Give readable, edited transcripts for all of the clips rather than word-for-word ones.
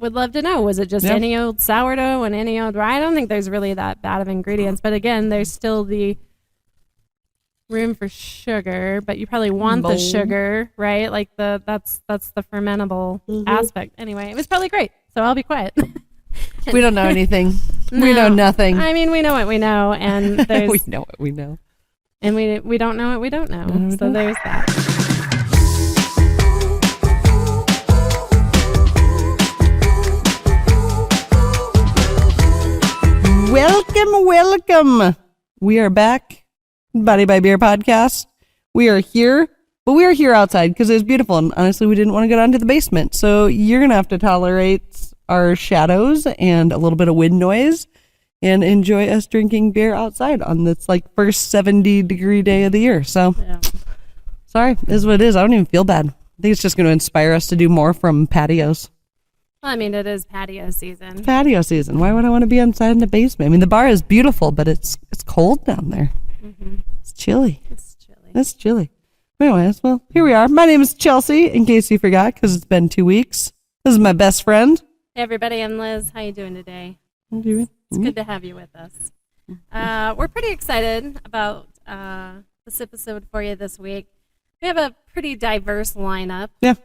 would love to know. Was it just any old sourdough and any old rye? I don't think there's really that bad of ingredients. But again, there's still the room for sugar, but you probably want the sugar, right? Like that's the fermentable aspect. Anyway, it was probably great. So I'll be quiet. We don't know anything. No. We know nothing. I mean, we know what we know, and there's we know what we know, and we don't know what we don't know. So there's that. Welcome. We are back. Body by Beer podcast. We are here, but we are here outside because it's beautiful, and honestly, we didn't want to go down to the basement, so you're gonna have to tolerate our shadows and a little bit of wind noise and enjoy us drinking beer outside on this like first 70-degree day of the year. So sorry, is what it is. I don't even feel bad. I think it's just going to inspire us to do more from patios. Well, I mean, it is patio season. Patio season. Why would I want to be inside in the basement? I mean, the bar is beautiful, but it's cold down there. It's chilly. It's chilly. Anyways, well, here we are. My name is Chelsea, in case you forgot, because it's been 2 weeks. This is my best friend. Hey everybody, I'm Liz. How you doing today? It's good to have you with us. We're pretty excited about the sipisode for you this week. We have a pretty diverse lineup. Yeah.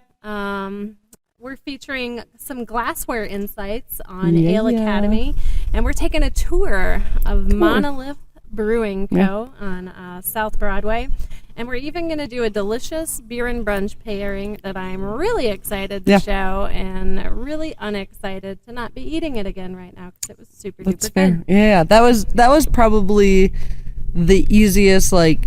We're featuring some glassware insights on Ale Academy, and we're taking a tour of Monolith Brewing Co. on South Broadway. And we're even going to do a delicious beer and brunch pairing that I'm really excited to show and really unexcited to not be eating it again right now because it was super duper good. Yeah, that was probably the easiest, like,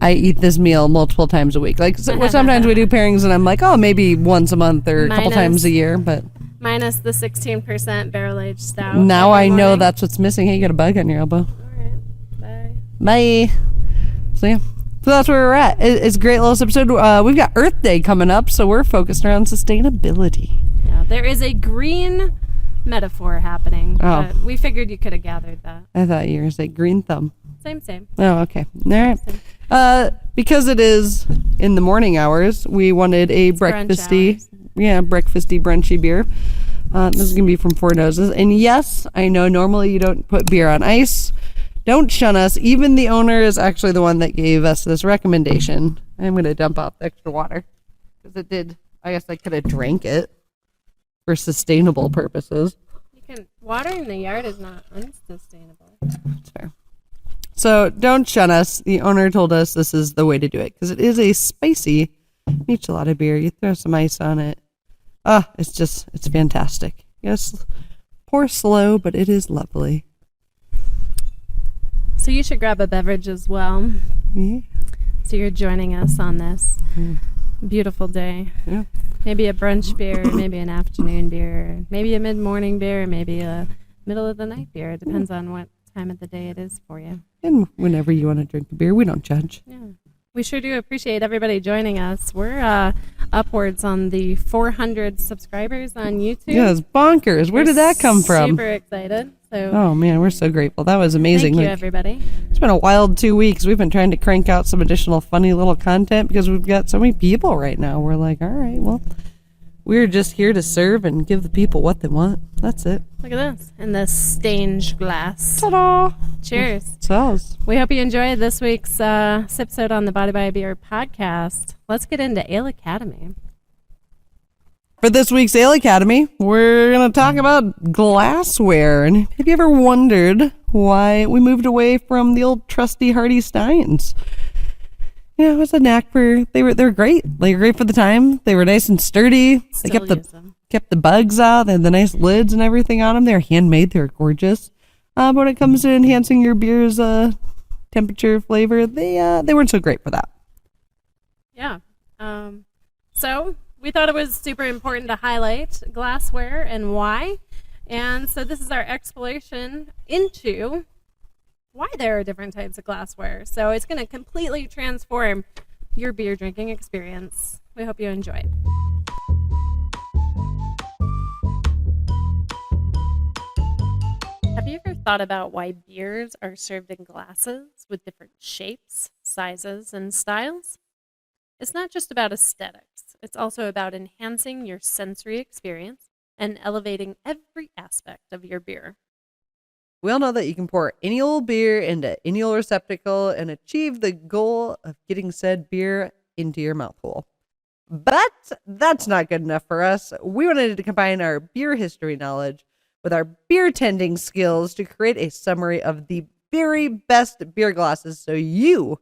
I eat this meal multiple times a week. Like, sometimes we do pairings and I'm like, oh, maybe once a month or a couple times a year, but... Minus the 16% barrel-aged stout. Now I know that's what's missing. Hey, you got a bug on your elbow. All right, bye. So, yeah. So that's where we're at. It's a great little episode. We've got Earth Day coming up, so we're focused around sustainability. Yeah, there is a green metaphor happening, but we figured you could have gathered that. I thought you were going to say green thumb. Same. Oh, okay. All right. Because it is in the morning hours, we wanted a breakfasty, brunchy beer. This is going to be from Four Noses. And yes, I know normally you don't put beer on ice. Don't shun us. Even the owner is actually the one that gave us this recommendation. I'm going to dump out the extra water because it did. I guess I could have drank it for sustainable purposes. Water in the yard is not unsustainable. That's fair. So don't shun us. The owner told us this is the way to do it because it is a spicy michelada beer. You throw some ice on it. It's fantastic. Yes, pour slow, but it is lovely. So you should grab a beverage as well. Yeah. So you're joining us on this beautiful day. Yeah. Maybe a brunch beer, maybe an afternoon beer, maybe a mid-morning beer, maybe a middle-of-the-night beer. It depends on what time of the day it is for you. And whenever you want to drink a beer, we don't judge. Yeah. We sure do appreciate everybody joining us. We're upwards on the 400 subscribers on YouTube. Yeah, it's bonkers. Where did that come from? Super excited. So, oh, man, we're so grateful. That was amazing. Thank you, everybody. It's been a wild 2 weeks. We've been trying to crank out some additional funny little content because we've got so many people right now. We're like, all right, well, we're just here to serve and give the people what they want. That's it. Look at this. In the stained glass. Ta-da! Cheers. Cheers. We hope you enjoyed this week's sipisode on the Body by Beer podcast. Let's get into Ale Academy. For this week's Ale Academy, we're going to talk about glassware. And have you ever wondered why we moved away from the old trusty Hardy Steins? Yeah, it was a knack for, they were great. They were great for the time. They were nice and sturdy. They kept the bugs out. They had the nice lids and everything on them. They're handmade. They're gorgeous. But when it comes to enhancing your beer's temperature, flavor, they weren't so great for that. Yeah. So we thought it was super important to highlight glassware and why. And so this is our exploration into why there are different types of glassware. So it's going to completely transform your beer drinking experience. We hope you enjoy. Have you ever thought about why beers are served in glasses with different shapes, sizes, and styles? It's not just about aesthetics. It's also about enhancing your sensory experience and elevating every aspect of your beer. We all know that you can pour any old beer into any old receptacle and achieve the goal of getting said beer into your mouth hole. But that's not good enough for us. We wanted to combine our beer history knowledge with our beer tending skills to create a summary of the very best beer glasses so you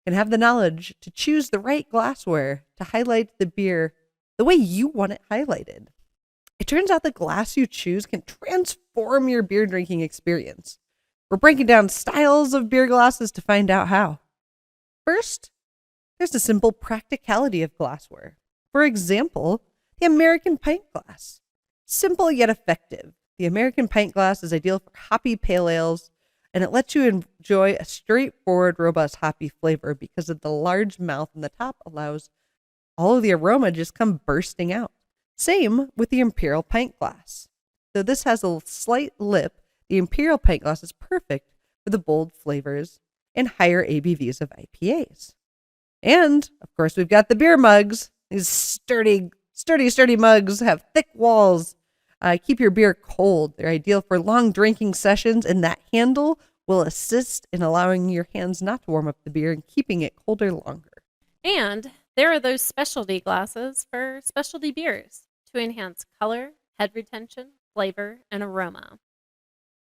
can have the knowledge to choose the right glassware to highlight the beer the way you want it highlighted. It turns out the glass you choose can transform your beer drinking experience. We're breaking down styles of beer glasses to find out how. First, there's the simple practicality of glassware. For example, the American pint glass. Simple yet effective. The American pint glass is ideal for hoppy pale ales, and it lets you enjoy a straightforward, robust hoppy flavor because of the large mouth on the top allows all of the aroma just come bursting out. Same with the Imperial pint glass. Though this has a slight lip, the Imperial pint glass is perfect for the bold flavors and higher ABVs of IPAs. And, of course, we've got the beer mugs. These sturdy mugs have thick walls. Keep your beer cold. They're ideal for long drinking sessions, and that handle will assist in allowing your hands not to warm up the beer and keeping it colder longer. And there are those specialty glasses for specialty beers to enhance color, head retention, flavor, and aroma.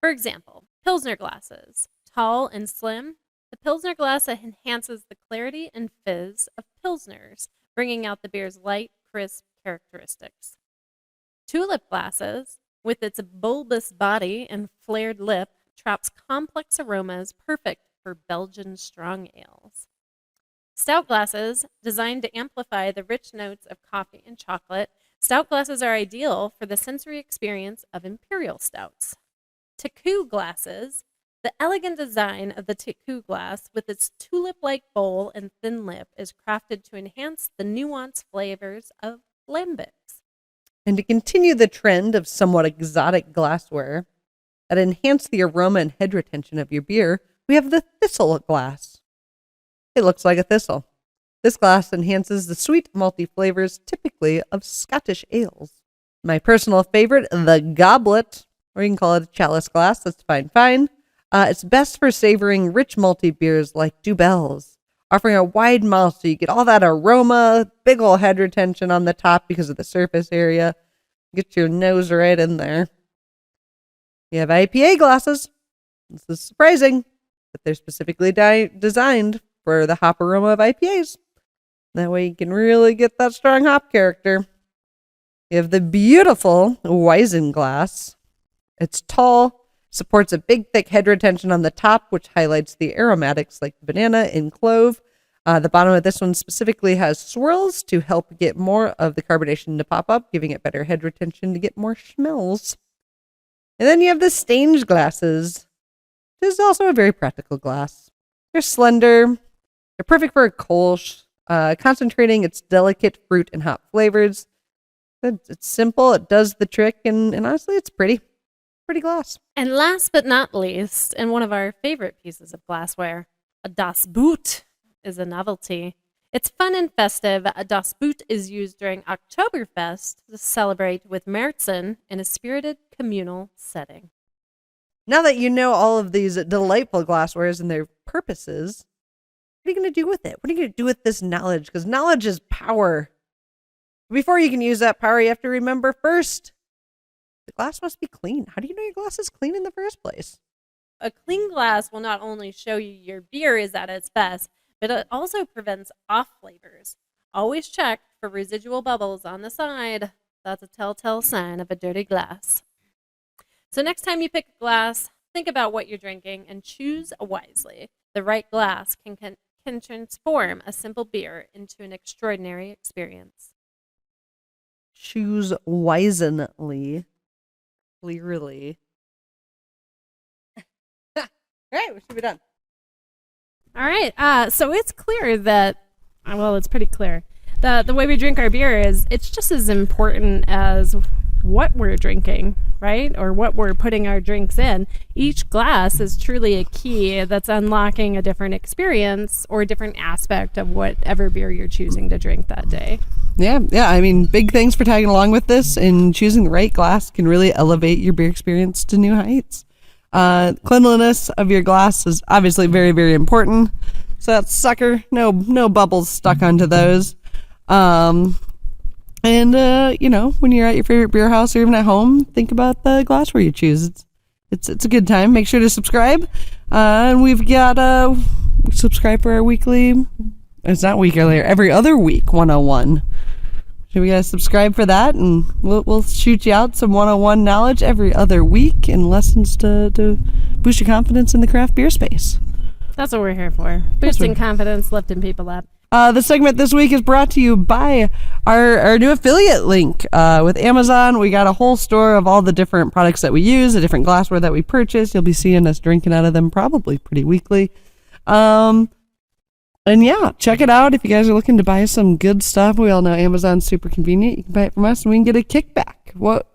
For example, Pilsner glasses. Tall and slim, the Pilsner glass enhances the clarity and fizz of Pilsners, bringing out the beer's light, crisp characteristics. Tulip glasses, with its bulbous body and flared lip, traps complex aromas perfect for Belgian strong ales. Stout glasses, designed to amplify the rich notes of coffee and chocolate, stout glasses are ideal for the sensory experience of imperial stouts. Teku glasses, the elegant design of the Teku glass with its tulip-like bowl and thin lip is crafted to enhance the nuanced flavors of lambics. And to continue the trend of somewhat exotic glassware that enhance the aroma and head retention of your beer, we have the thistle glass. It looks like a thistle. This glass enhances the sweet, malty flavors typically of Scottish ales. My personal favorite, the goblet, or you can call it a chalice glass, that's fine. It's best for savoring rich, malty beers like Dubels, offering a wide mouth so you get all that aroma, big ol' head retention on the top because of the surface area. Get your nose right in there. You have IPA glasses. This is surprising, but they're specifically designed for the hop aroma of IPAs. That way you can really get that strong hop character. You have the beautiful Weizen glass. It's tall, supports a big, thick head retention on the top, which highlights the aromatics like banana and clove. The bottom of this one specifically has swirls to help get more of the carbonation to pop up, giving it better head retention to get more schmells. And then you have the Stange glasses. This is also a very practical glass. They're slender. They're perfect for a Kolsch, concentrating its delicate fruit and hop flavors. It's simple. It does the trick. And honestly, it's pretty. Pretty glass. And last but not least, and one of our favorite pieces of glassware, a Das Boot is a novelty. It's fun and festive. A Das Boot is used during Oktoberfest to celebrate with Märzen in a spirited communal setting. Now that you know all of these delightful glasswares and their purposes, what are you going to do with it? What are you going to do with this knowledge? Because knowledge is power. Before you can use that power, you have to remember first, the glass must be clean. How do you know your glass is clean in the first place? A clean glass will not only show you your beer is at its best, but it also prevents off flavors. Always check for residual bubbles on the side. That's a telltale sign of a dirty glass. So next time you pick a glass, think about what you're drinking and choose wisely. The right glass can transform a simple beer into an extraordinary experience. Choose wisely. Clearly. All right, we should be done. All right, so it's clear that, well, it's pretty clear. The way we drink our beer it's just as important as what we're drinking, right? Or what we're putting our drinks in. Each glass is truly a key that's unlocking a different experience or a different aspect of whatever beer you're choosing to drink that day. Yeah. I mean, big thanks for tagging along with this, and choosing the right glass can really elevate your beer experience to new heights. Cleanliness of your glass is obviously very, very important. So that sucker, no bubbles stuck onto those. And when you're at your favorite beer house or even at home, think about the glassware you choose. It's a good time. Make sure to subscribe. And we've got subscribe for our weekly. It's not weekly, every other week 101. So we gotta subscribe for that, and we'll shoot you out some 101 knowledge every other week and lessons to boost your confidence in the craft beer space. That's what we're here for. Boosting confidence, lifting people up. The segment this week is brought to you by our new affiliate link with Amazon. We got a whole store of all the different products that we use, the different glassware that we purchase. You'll be seeing us drinking out of them probably pretty weekly. And yeah, check it out if you guys are looking to buy some good stuff. We all know Amazon's super convenient. You can buy it from us and we can get a kickback. What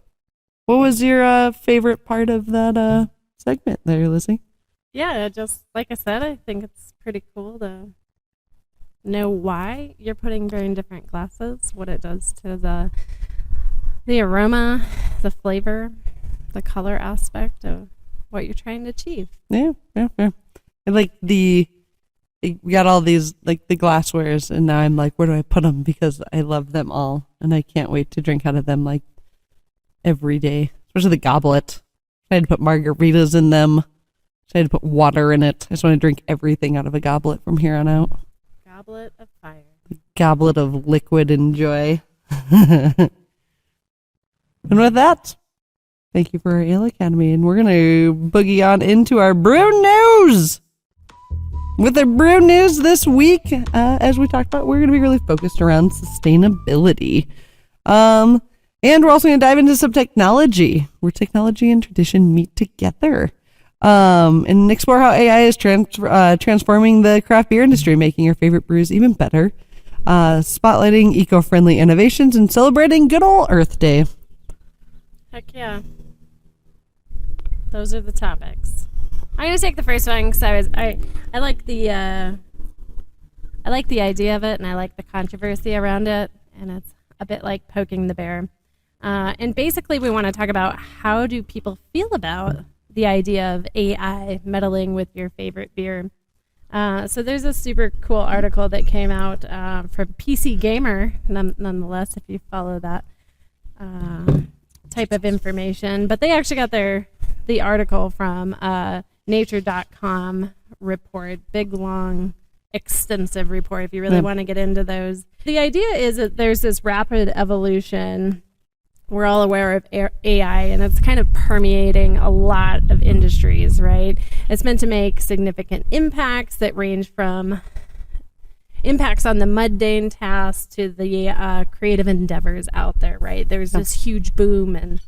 was your favorite part of that segment there, Lizzie? Yeah, just like I said, I think it's pretty cool to know why you're putting beer in different glasses, what it does to the aroma, the flavor, the color aspect of what you're trying to achieve. Yeah. And like we got all these, like the glasswares, and now I'm like, where do I put them? Because I love them all, and I can't wait to drink out of them like every day, especially the goblet. I had to put margaritas in them. I had to put water in it. I just want to drink everything out of a goblet from here on out. Goblet of fire. Goblet of liquid and joy. And with that, thank you for our Ale Academy, and we're going to boogie on into our brew news. With our brew news this week, as we talked about, we're going to be really focused around sustainability. And we're also going to dive into some technology, where technology and tradition meet together. And explore how AI is transforming the craft beer industry, making your favorite brews even better, spotlighting eco-friendly innovations, and celebrating good old Earth Day. Heck yeah. Those are the topics. I'm going to take the first one because I like the idea of it, and I like the controversy around it, and it's a bit like poking the bear. And basically we want to talk about how do people feel about the idea of AI meddling with your favorite beer. So there's a super cool article that came out from PC Gamer, nonetheless, if you follow that type of information. But they actually got the article from nature.com report, big, long, extensive report if you really want to get into those. The idea is that there's this rapid evolution. We're all aware of AI, and it's kind of permeating a lot of industries, right? It's meant to make significant impacts that range from impacts on the mundane tasks to the creative endeavors out there, right? There's this huge boom and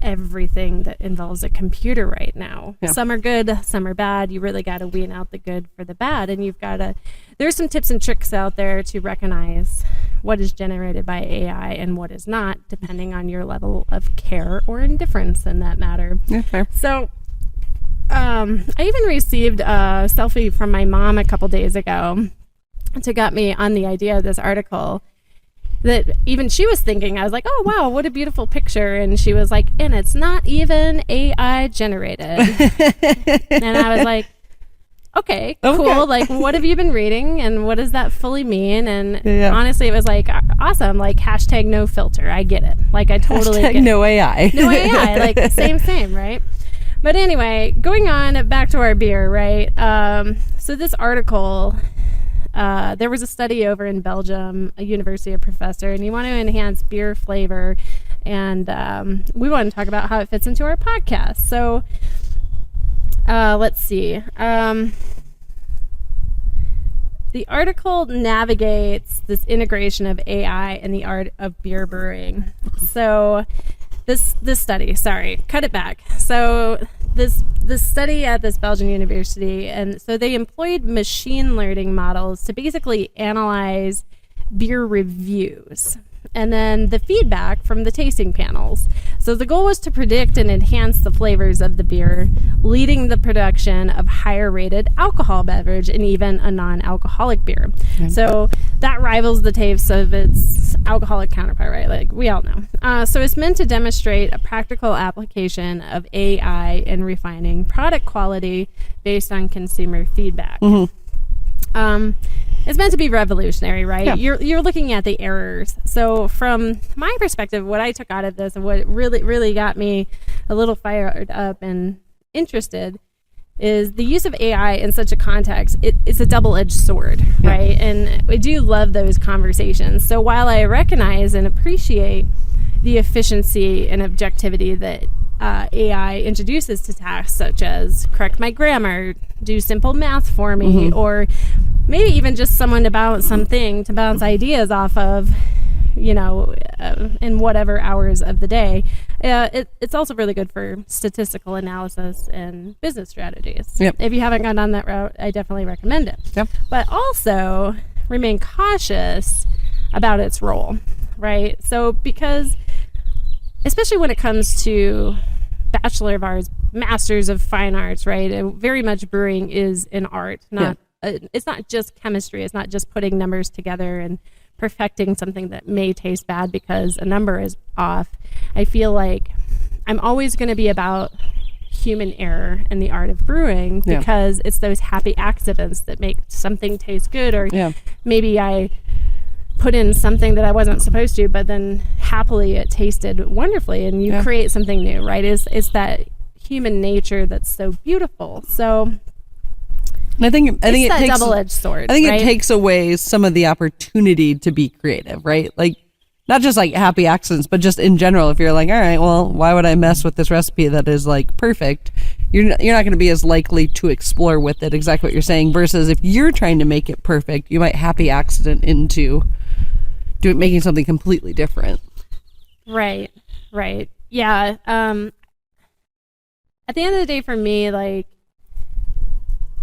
everything that involves a computer right now. Yeah. Some are good, some are bad. You really got to wean out the good for the bad, and there's some tips and tricks out there to recognize what is generated by AI and what is not, depending on your level of care or indifference in that matter. Okay. So I even received a selfie from my mom a couple days ago to got me on the idea of this article that even she was thinking. I was like, oh, wow, what a beautiful picture. And she was like, and it's not even AI generated. And I was like, okay, cool. Like, what have you been reading and what does that fully mean? And honestly, it was like, awesome. Like, hashtag no filter. I get it. Like, I totally get it. No AI. No AI. Like, same, right? But anyway, going on back to our beer, right? So this article, there was a study over in Belgium, a university professor, and he wanted to enhance beer flavor. And we want to talk about how it fits into our podcast. So let's see. The article navigates this integration of AI and the art of beer brewing. So this study, sorry, cut it back. So this study at this Belgian university, and so they employed machine learning models to basically analyze beer reviews. and then the feedback from the tasting panels. So the goal was to predict and enhance the flavors of the beer, leading the production of higher rated alcohol beverage and even a non-alcoholic beer. Okay. So that rivals the taste of its alcoholic counterpart, right? Like we all know. So it's meant to demonstrate a practical application of AI in refining product quality based on consumer feedback. It's meant to be revolutionary, right? Yeah. You're looking at the errors. So from my perspective, what I took out of this and what really got me a little fired up and interested is the use of AI in such a context. It's a double-edged sword, yeah. Right? And I do love those conversations. So while I recognize and appreciate the efficiency and objectivity that AI introduces to tasks such as correct my grammar, do simple math for me, or maybe even just someone to bounce ideas off of, in whatever hours of the day. It's also really good for statistical analysis and business strategies. Yep. If you haven't gone down that route, I definitely recommend it. Yep. But also remain cautious about its role, right? So because especially when it comes to Bachelor of Arts, Masters of Fine Arts, right? Very much brewing is an art, it's not just chemistry. It's not just putting numbers together and perfecting something that may taste bad because a number is off. I feel like I'm always going to be about human error in the art of brewing because it's those happy accidents that make something taste good, or maybe I put in something that I wasn't supposed to, but then happily it tasted wonderfully, and you create something new, right? It's that human nature that's so beautiful. So I think it takes double-edged sword. I think it takes away some of the opportunity to be creative, right? Like not just like happy accidents, but just in general. If you're like, all right, well, why would I mess with this recipe that is like perfect? You're not going to be as likely to explore with it. Exactly what you're saying. Versus if you're trying to make it perfect, you might happy accident into making something completely different. Right. Yeah. At the end of the day, for me, like,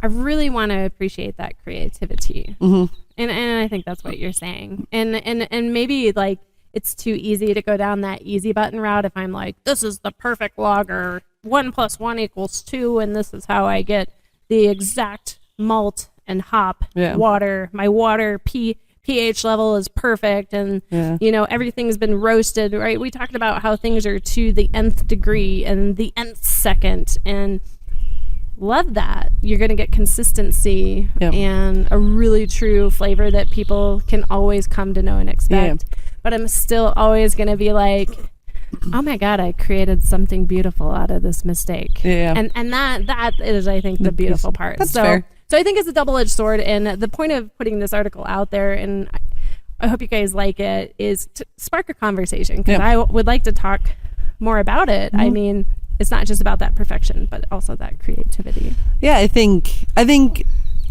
I really want to appreciate that creativity. And I think that's what you're saying. And maybe like it's too easy to go down that easy button route if I'm like, this is the perfect lager, 1 + 1 = 2, and this is how I get the exact malt and hop water. My water pH level is perfect, and everything's been roasted, right? We talked about how things are to the nth degree and the nth second, and love that. You're going to get consistency and a really true flavor that people can always come to know and expect. But I'm still always going to be like, oh my God, I created something beautiful out of this mistake. And that is, I think, the beautiful part. That's fair. So I think it's a double-edged sword, and the point of putting this article out there, and I hope you guys like it, is to spark a conversation, because I would like to talk more about it. I mean, it's not just about that perfection, but also that creativity. Yeah, I think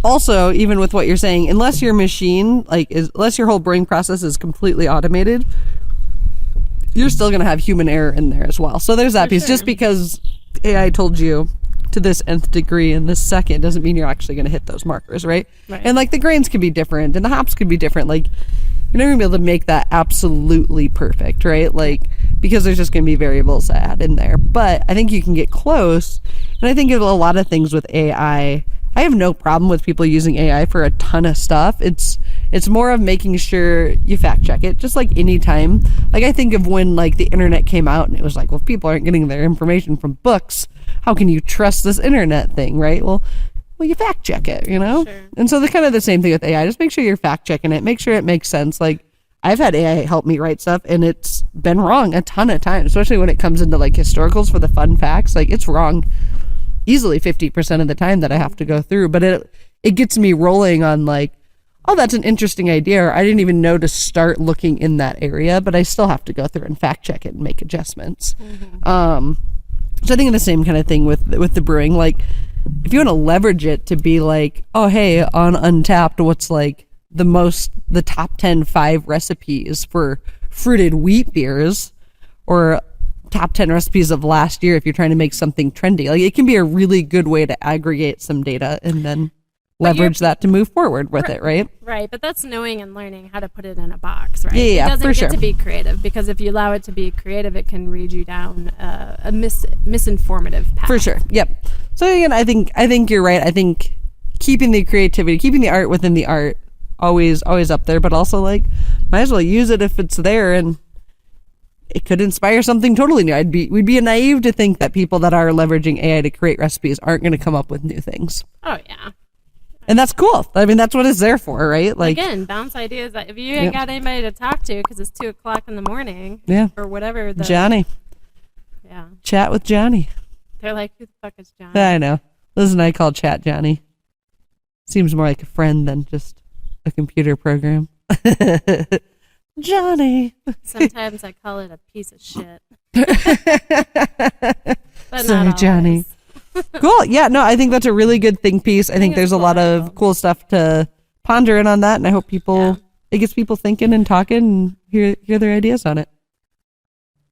also, even with what you're saying, unless your machine, unless your whole brewing process is completely automated, you're still going to have human error in there as well. So there's that piece. Sure. Just because AI told you to this nth degree in this second doesn't mean you're actually going to hit those markers, right? And like the grains can be different and the hops could be different. Like you're never going to be able to make that absolutely perfect, right? Like, because there's just going to be variables to add in there. But I think you can get close. And I think of a lot of things with AI, I have no problem with people using AI for a ton of stuff. It's more of making sure you fact check it, just like any time. Like I think of when like the internet came out and it was like, well, if people aren't getting their information from books, how can you trust this internet thing, right? Well, you fact check it, Sure. And so the kind of the same thing with AI. Just make sure you're fact checking it. Make sure it makes sense. Like I've had AI help me write stuff and it's been wrong a ton of times, especially when it comes into like historicals for the fun facts. Like it's wrong easily 50% of the time that I have to go through, but it gets me rolling on like, oh, that's an interesting idea, or I didn't even know to start looking in that area, but I still have to go through and fact check it and make adjustments. So I think the same kind of thing with the brewing. Like if you want to leverage it to be like, oh hey, on Untapped, what's like the top 5 recipes for fruited wheat beers, or top 10 recipes of last year if you're trying to make something trendy. Like it can be a really good way to aggregate some data and then leverage that to move forward with it, right? Right, but that's knowing and learning how to put it in a box, right? Yeah, it doesn't for get sure. to be creative, because if you allow it to be creative, it can lead you down a misinformative path. For sure. Yep. So again, I think you're right. I think keeping the creativity, keeping the art within the art, always up there, but also like might as well use it if it's there, and it could inspire something totally new. We'd be naive to think that people that are leveraging AI to create recipes aren't going to come up with new things. Oh yeah. And that's cool. I mean, that's what it's there for, right? Like, again, bounce ideas. If you ain't got anybody to talk to because it's 2:00 in the morning, or whatever. Johnny. Yeah. Chat with Johnny. They're like, who the fuck is Johnny? I know. Liz and I call chat Johnny. Seems more like a friend than just a computer program. Johnny. Sometimes I call it a piece of shit. But sorry, not Johnny. Cool. Yeah, no, I think that's a really good think piece. I think there's a lot of cool stuff to ponder in on that, and I hope it gets people thinking and talking and hear their ideas on it.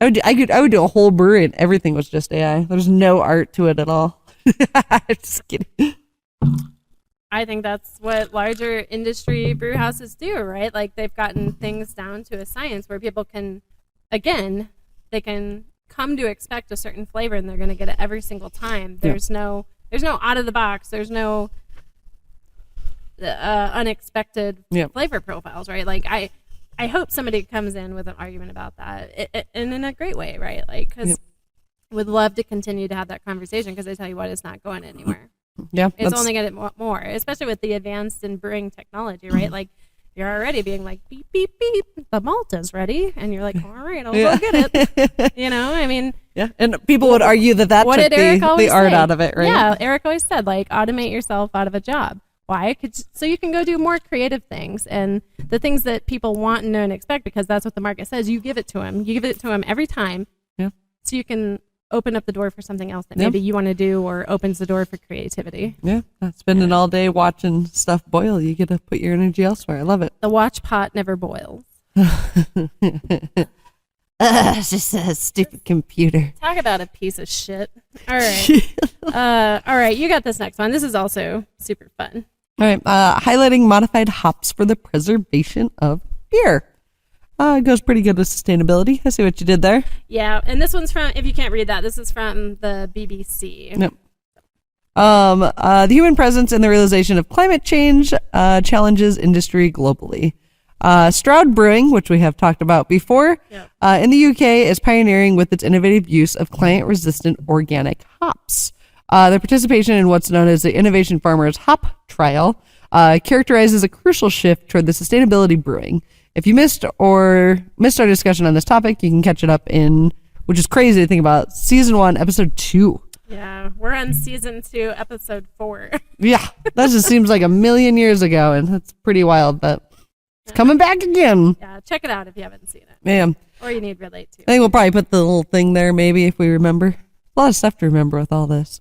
I would do a whole brewery and everything was just AI. There's no art to it at all. Just kidding. I think that's what larger industry brew houses do, right? Like they've gotten things down to a science where people can, again, they can come to expect a certain flavor and they're going to get it every single time. There's no out of the box. There's no unexpected flavor profiles, right? Like I hope somebody comes in with an argument about that, and in a great way, right? Like, because would love to continue to have that conversation, because I tell you what, it's not going anywhere. Yeah, it's only going to get more, especially with the advanced in brewing technology, right? Like you're already being like beep beep beep, the malt is ready, and you're like, all right, I'll go get it. I mean, and people would argue that took the art out of it, right? Yeah, Eric always said, like, automate yourself out of a job. Why? So you can go do more creative things, and the things that people want and know and expect, because that's what the market says. You give it to them. You give it to them every time. Yeah. So you can open up the door for something else that maybe you want to do, or opens the door for creativity. Yeah. Spending all day watching stuff boil, you get to put your energy elsewhere. I love it. The watch pot never boils. It's just a stupid computer. Talk about a piece of shit. All right. All right. You got this next one. This is also super fun. All right. Highlighting modified hops for the preservation of beer. It goes pretty good with sustainability. I see what you did there. Yeah. And this one's from, if you can't read that, this is from the BBC. Yep. The human presence and the realization of climate change challenges industry globally. Stroud Brewing, which we have talked about before, in the UK is pioneering with its innovative use of climate-resistant organic hops. Their participation in what's known as the Innovation Farmers Hop Trial characterizes a crucial shift toward the sustainability brewing. If you missed our discussion on this topic, you can catch it up in, which is crazy to think about, Season 1, Episode 2. Yeah, we're on Season 2, Episode 4. Yeah, that just seems like a million years ago, and that's pretty wild, but it's coming back again. Yeah, check it out if you haven't seen it. Yeah. Or you need Relate to. I think we'll probably put the little thing there, maybe, if we remember. A lot of stuff to remember with all this.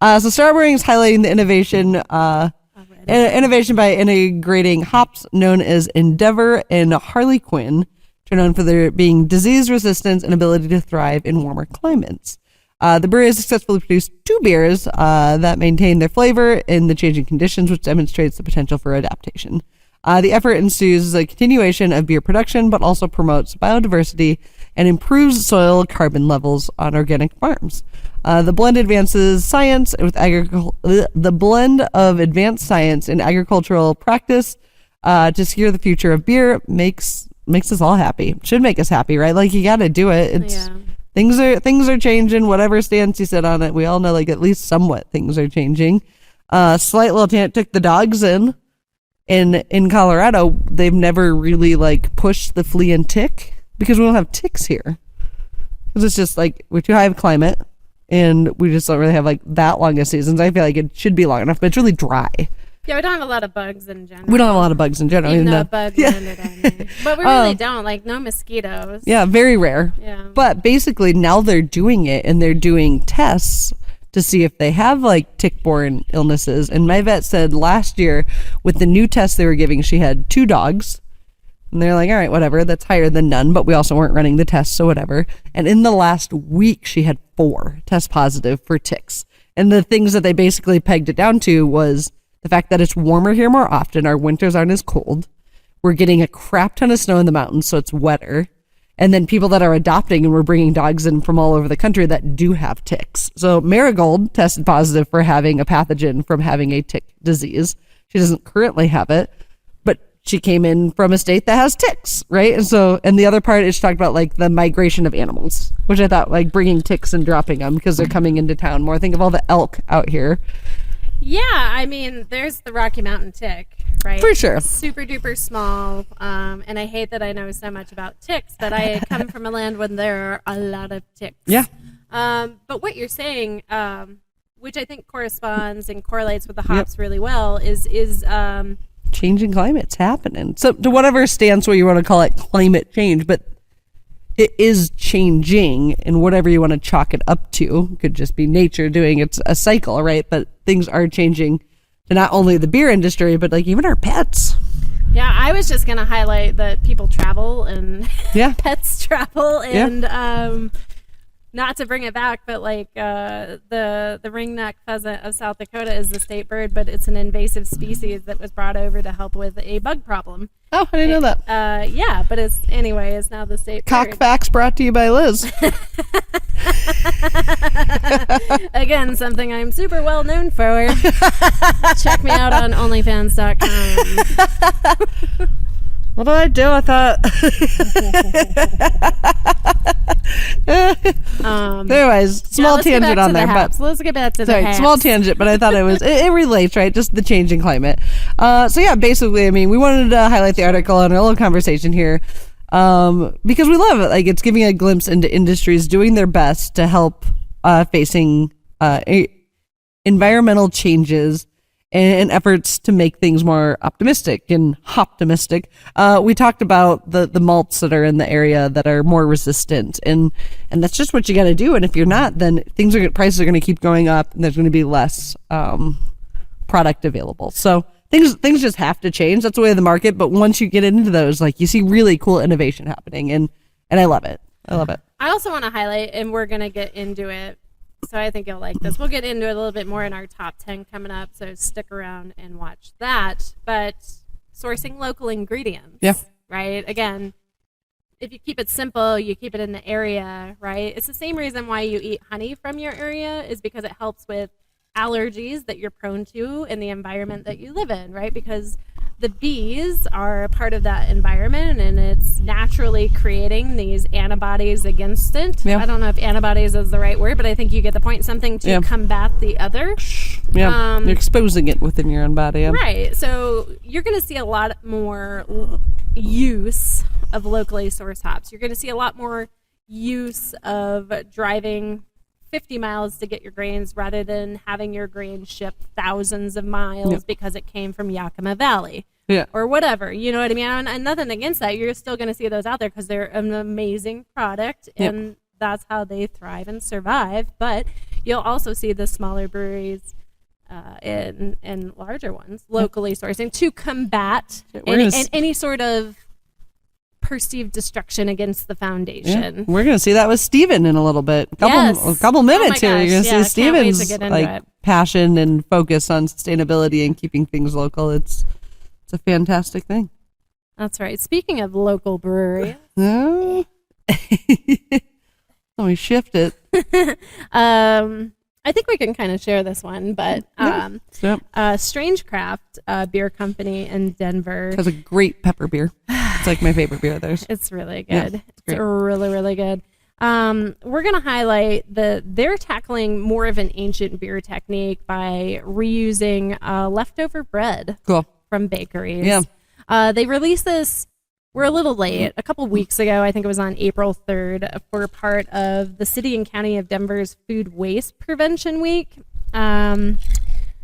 So Stroud Brewing is highlighting the innovation by integrating hops known as Endeavor and Harlequin, which are known for their being disease resistance and ability to thrive in warmer climates. The brewery has successfully produced 2 beers that maintain their flavor in the changing conditions, which demonstrates the potential for adaptation. The effort ensues a continuation of beer production, but also promotes biodiversity and improves soil carbon levels on organic farms. The blend advances science with the blend of advanced science and agricultural practice to secure the future of beer makes us all happy. Should make us happy, right? Like, you got to do it. It's things are changing. Whatever stance you sit on it, we all know, like, at least somewhat things are changing. Slight little tangent. Took the dogs in Colorado. They've never really like pushed the flea and tick because we don't have ticks here. Because it's just like we're too high of climate, and we just don't really have like that long of seasons. I feel like it should be long enough, but it's really dry. Yeah, we don't have a lot of bugs in general. We don't have a lot of bugs in general. Even though bugs landed on me. But we really don't. Like, no mosquitoes. Yeah, very rare. Yeah. But basically now they're doing it, and they're doing tests to see if they have like tick-borne illnesses. And my vet said last year with the new test they were giving, she had 2 dogs. And they're like, all right, whatever, that's higher than none, but we also weren't running the tests, so whatever. And in the last week, she had 4 test positive for ticks. And the things that they basically pegged it down to was the fact that it's warmer here more often. Our winters aren't as cold. We're getting a crap ton of snow in the mountains, so it's wetter. And then people that are adopting, and we're bringing dogs in from all over the country that do have ticks. So Marigold tested positive for having a pathogen from having a tick disease. She doesn't currently have it, but she came in from a state that has ticks, right? And the other part is she talked about like the migration of animals, which I thought like bringing ticks and dropping them because they're coming into town more. Think of all the elk out here. Yeah, I mean, there's the Rocky Mountain tick, right? For sure. Super duper small. And I hate that I know so much about ticks, but I come from a land where there are a lot of ticks. Yeah. But what you're saying, which I think corresponds and correlates with the hops really well, is changing climate's happening. So to whatever stance where you want to call it climate change, but it is changing, and whatever you want to chalk it up to could just be nature doing its a cycle, right? But things are changing to not only the beer industry, but like even our pets. Yeah, I was just going to highlight that people travel and pets travel, and not to bring it back, but like the ringneck pheasant of South Dakota is the state bird, but it's an invasive species that was brought over to help with a bug problem. Oh, I didn't know that. Yeah, but it's now the state Cock bird. facts brought to you by Liz. Again, something I'm super well known for. Check me out on onlyfans.com. What did I do? I thought. Anyways, small tangent on there, but let's get back to the haps. Small tangent, but I thought it relates, right? Just the changing climate. So yeah, basically, I mean, we wanted to highlight the article and a little conversation here, because we love it. Like, it's giving a glimpse into industries doing their best to help facing environmental changes and efforts to make things more optimistic and optimistic. We talked about the malts that are in the area that are more resistant, and that's just what you got to do. And if you're not, then prices are going to keep going up, and there's going to be less product available. So things just have to change. That's the way of the market. But once you get into those, like, you see really cool innovation happening, and I love it. I love it. I also want to highlight, and we're going to get into it, so I think you'll like this. We'll get into it a little bit more in our top 10 coming up, so stick around and watch that. But sourcing local ingredients, right? Again, if you keep it simple, you keep it in the area, right? It's the same reason why you eat honey from your area, is because it helps with allergies that you're prone to in the environment that you live in, right? Because the bees are a part of that environment, and it's naturally creating these antibodies against it. I don't know if antibodies is the right word, but I think you get the point. Something to combat the other. Yeah, you're exposing it within your own body. Right. So you're going to see a lot more use of locally sourced hops. You're going to see a lot more use of driving 50 miles to get your grains rather than having your grains shipped thousands of miles because it came from Yakima Valley or whatever. You know what I mean? And nothing against that. You're still going to see those out there because they're an amazing product, and that's how they thrive and survive. But you'll also see the smaller breweries and larger ones locally sourcing to combat any sort of perceived destruction against the foundation. We're going to see that with Steven in a little bit. A couple minutes here. You're going to see Steven's passion and focus on sustainability and keeping things local. It's a fantastic thing. That's right. Speaking of local brewery. Let me shift it. I think we can kind of share this one, but Strange Craft Beer Company in Denver has a great pepper beer. It's like my favorite beer of theirs. It's really good. Yeah, it's really, really good. We're going to highlight they're tackling more of an ancient beer technique by reusing leftover bread from bakeries. Yeah. They released this, we're a little late, a couple weeks ago. I think it was on April 3rd for part of the City and County of Denver's Food Waste Prevention Week. I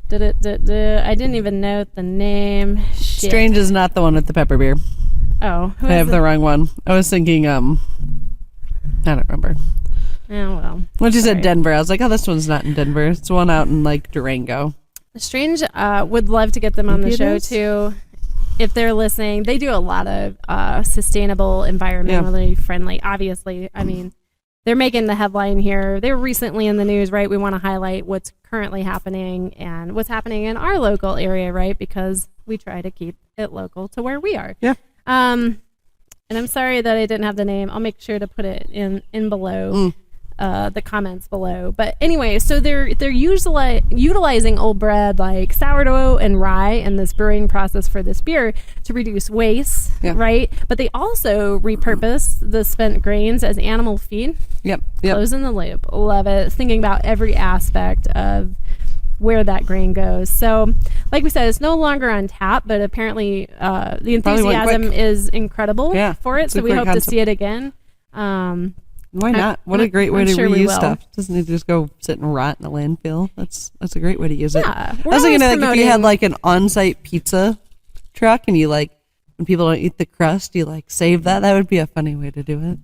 didn't even know the name. Shit. Strange is not the one with the pepper beer. Oh, I have the wrong one. I was thinking, I don't remember. Oh, well. When you said Denver, I was like, oh, this one's not in Denver. It's one out in, like, Durango. Strange would love to get them on the show, too. If they're listening, they do a lot of sustainable, environmentally friendly. Obviously, I mean, they're making the headline here. They're recently in the news, right? We want to highlight what's currently happening and what's happening in our local area, right? Because we try to keep it local to where we are. Yeah. And I'm sorry that I didn't have the name. I'll make sure to put it in below. The comments below. But anyway, so they're utilizing old bread like sourdough and rye in this brewing process for this beer to reduce waste, right? But they also repurpose the spent grains as animal feed. Yep. Closing the loop. Love it. Thinking about every aspect of where that grain goes. So like we said, it's no longer on tap, but apparently the enthusiasm is incredible for it. So we hope to see it again. Why not? What a great way to reuse stuff. Doesn't it just go sit and rot in a landfill? That's a great way to use it. I was thinking like if you had like an on-site pizza truck and you like when people don't eat the crust, you like save that. That would be a funny way to do it.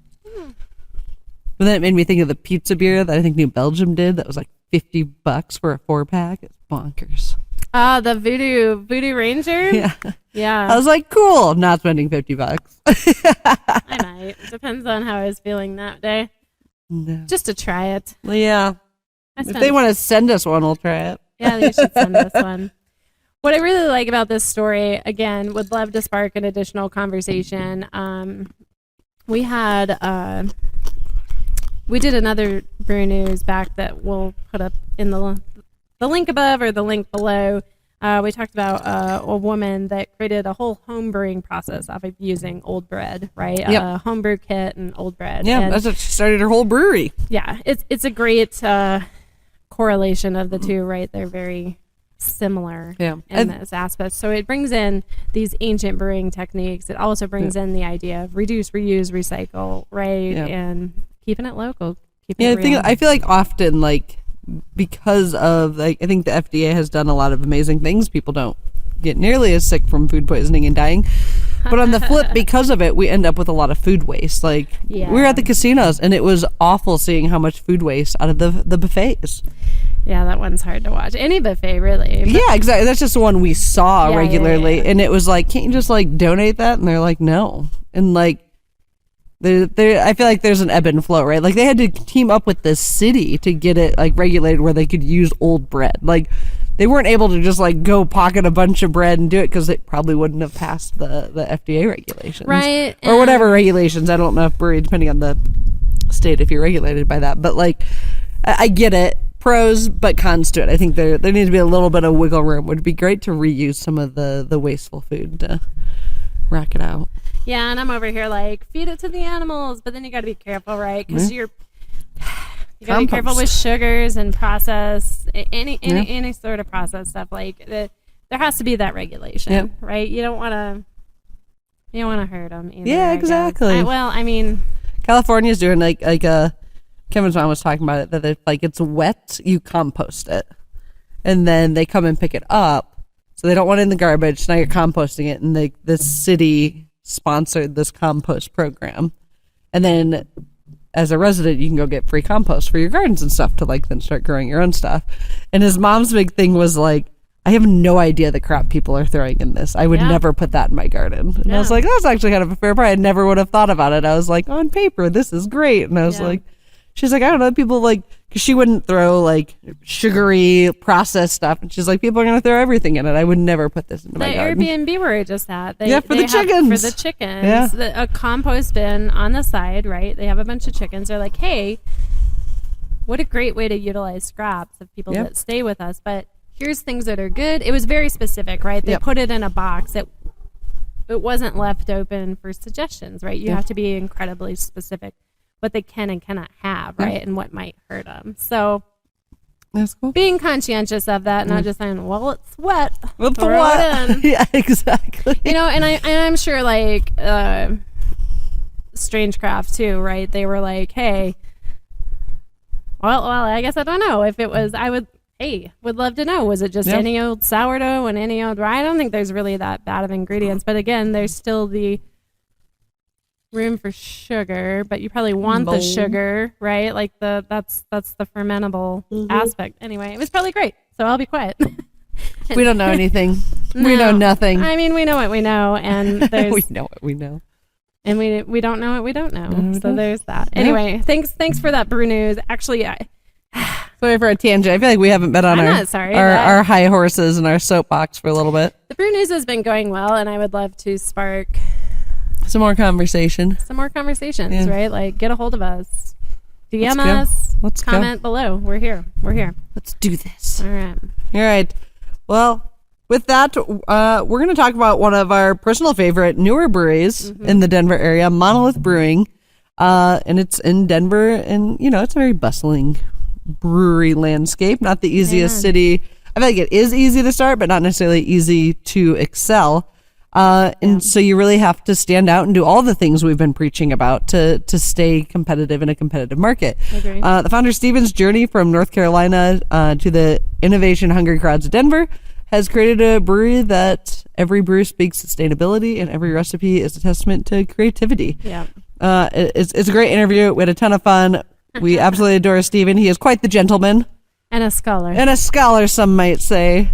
But then it made me think of the pizza beer that I think New Belgium did. That was like $50 for a 4-pack. It's bonkers. The Voodoo Ranger. Yeah. I was like, cool. I'm not spending $50. I might. Depends on how I was feeling that day. No. Just to try it. Well, yeah. If they want to send us one, we'll try it. Yeah, they should send us one. What I really like about this story, again, would love to spark an additional conversation. We did another Brew News back that we'll put up in the link above or the link below. We talked about a woman that created a whole home brewing process off of using old bread, right? A homebrew kit and old bread. Yeah, and that's what she started her whole brewery. Yeah, it's a great correlation of the two, right? They're very similar in this aspect. So it brings in these ancient brewing techniques. It also brings in the idea of reduce, reuse, recycle, right? And keeping it local. I feel like often like because of like I think the FDA has done a lot of amazing things. People don't get nearly as sick from food poisoning and dying. But on the flip, because of it, we end up with a lot of food waste. Like we were at the casinos and it was awful seeing how much food waste out of the buffets. Yeah, that one's hard to watch. Any buffet, really. But yeah, exactly. That's just the one we saw regularly. Yeah. And it was like, can't you just like donate that? And they're like, no. And like, I feel like there's an ebb and flow, right? Like they had to team up with the city to get it like regulated where they could use old bread. Like they weren't able to just like go pocket a bunch of bread and do it because it probably wouldn't have passed the FDA regulations. Right. Or whatever regulations. I don't know if brewery, depending on the state, if you're regulated by that. But like, I get it. Pros, but cons to it. I think there needs to be a little bit of wiggle room. It would be great to reuse some of the wasteful food to rack it out. Yeah, and I'm over here like, feed it to the animals, but then you got to be careful, right? Because you got to be careful with sugars and process, any sort of process stuff. Like, there has to be that regulation, right? You don't want to hurt them either. Yeah, exactly. I mean, California's doing like a, Kevin's mom was talking about it, that if like it's wet, you compost it. And then they come and pick it up. So they don't want it in the garbage. So now you're composting it. And the city sponsored this compost program. And then as a resident, you can go get free compost for your gardens and stuff to like then start growing your own stuff. And his mom's big thing was like, I have no idea the crap people are throwing in this. I would never put that in my garden. And I was like, that's actually kind of a fair point. I never would have thought about it. I was like, on paper, this is great. And I was like, she's like, I don't know, people like, because she wouldn't throw like sugary processed stuff. And she's like, people are going to throw everything in it. I would never put this into my garden. The Airbnb we were just at. For the chickens. For the chickens. A compost bin on the side, right? They have a bunch of chickens. They're like, hey, what a great way to utilize scraps of people that stay with us. But here's things that are good. It was very specific, right? They put it in a box. It wasn't left open for suggestions, right? You have to be incredibly specific what they can and cannot have, right? And what might hurt them. So that's cool. Being conscientious of that, not just saying, well, it's wet. It's wet. Yeah, exactly. You know, and I'm sure like Strange Craft too, right? They were like, hey, well, I guess I don't know if it was, would love to know. Was it just any old sourdough and any old rye? I don't think there's really that bad of ingredients, but again, there's still the room for sugar, but you probably want the sugar, right? Like that's the fermentable aspect. Anyway, it was probably great, so I'll be quiet. We don't know anything. No. We know nothing. I mean, we know what we know, and there's we know what we know, and we don't know what we don't know. So there's that. Anyway, thanks for that brew news. Actually, Sorry for a tangent. I feel like we haven't been on I'm our not sorry, our high horses and our soapbox for a little bit. The Brew News has been going well, and I would love to spark some more conversations, right? Like, get a hold of us. DM us. Let's comment below. We're here. Let's do this. All right. Well, with that, we're going to talk about one of our personal favorite newer breweries in the Denver area, Monolith Brewing. And it's in Denver, and, it's a very bustling brewery landscape. Not the easiest city. I feel like it is easy to start, but not necessarily easy to excel. And so you really have to stand out and do all the things we've been preaching about to stay competitive in a competitive market. Agree. The founder Steven's journey from North Carolina to the innovation-hungry crowds of Denver has created a brewery that every brew speaks sustainability, and every recipe is a testament to creativity. Yeah. It's a great interview. We had a ton of fun. We absolutely adore Steven. He is quite the gentleman. And a scholar. Some might say.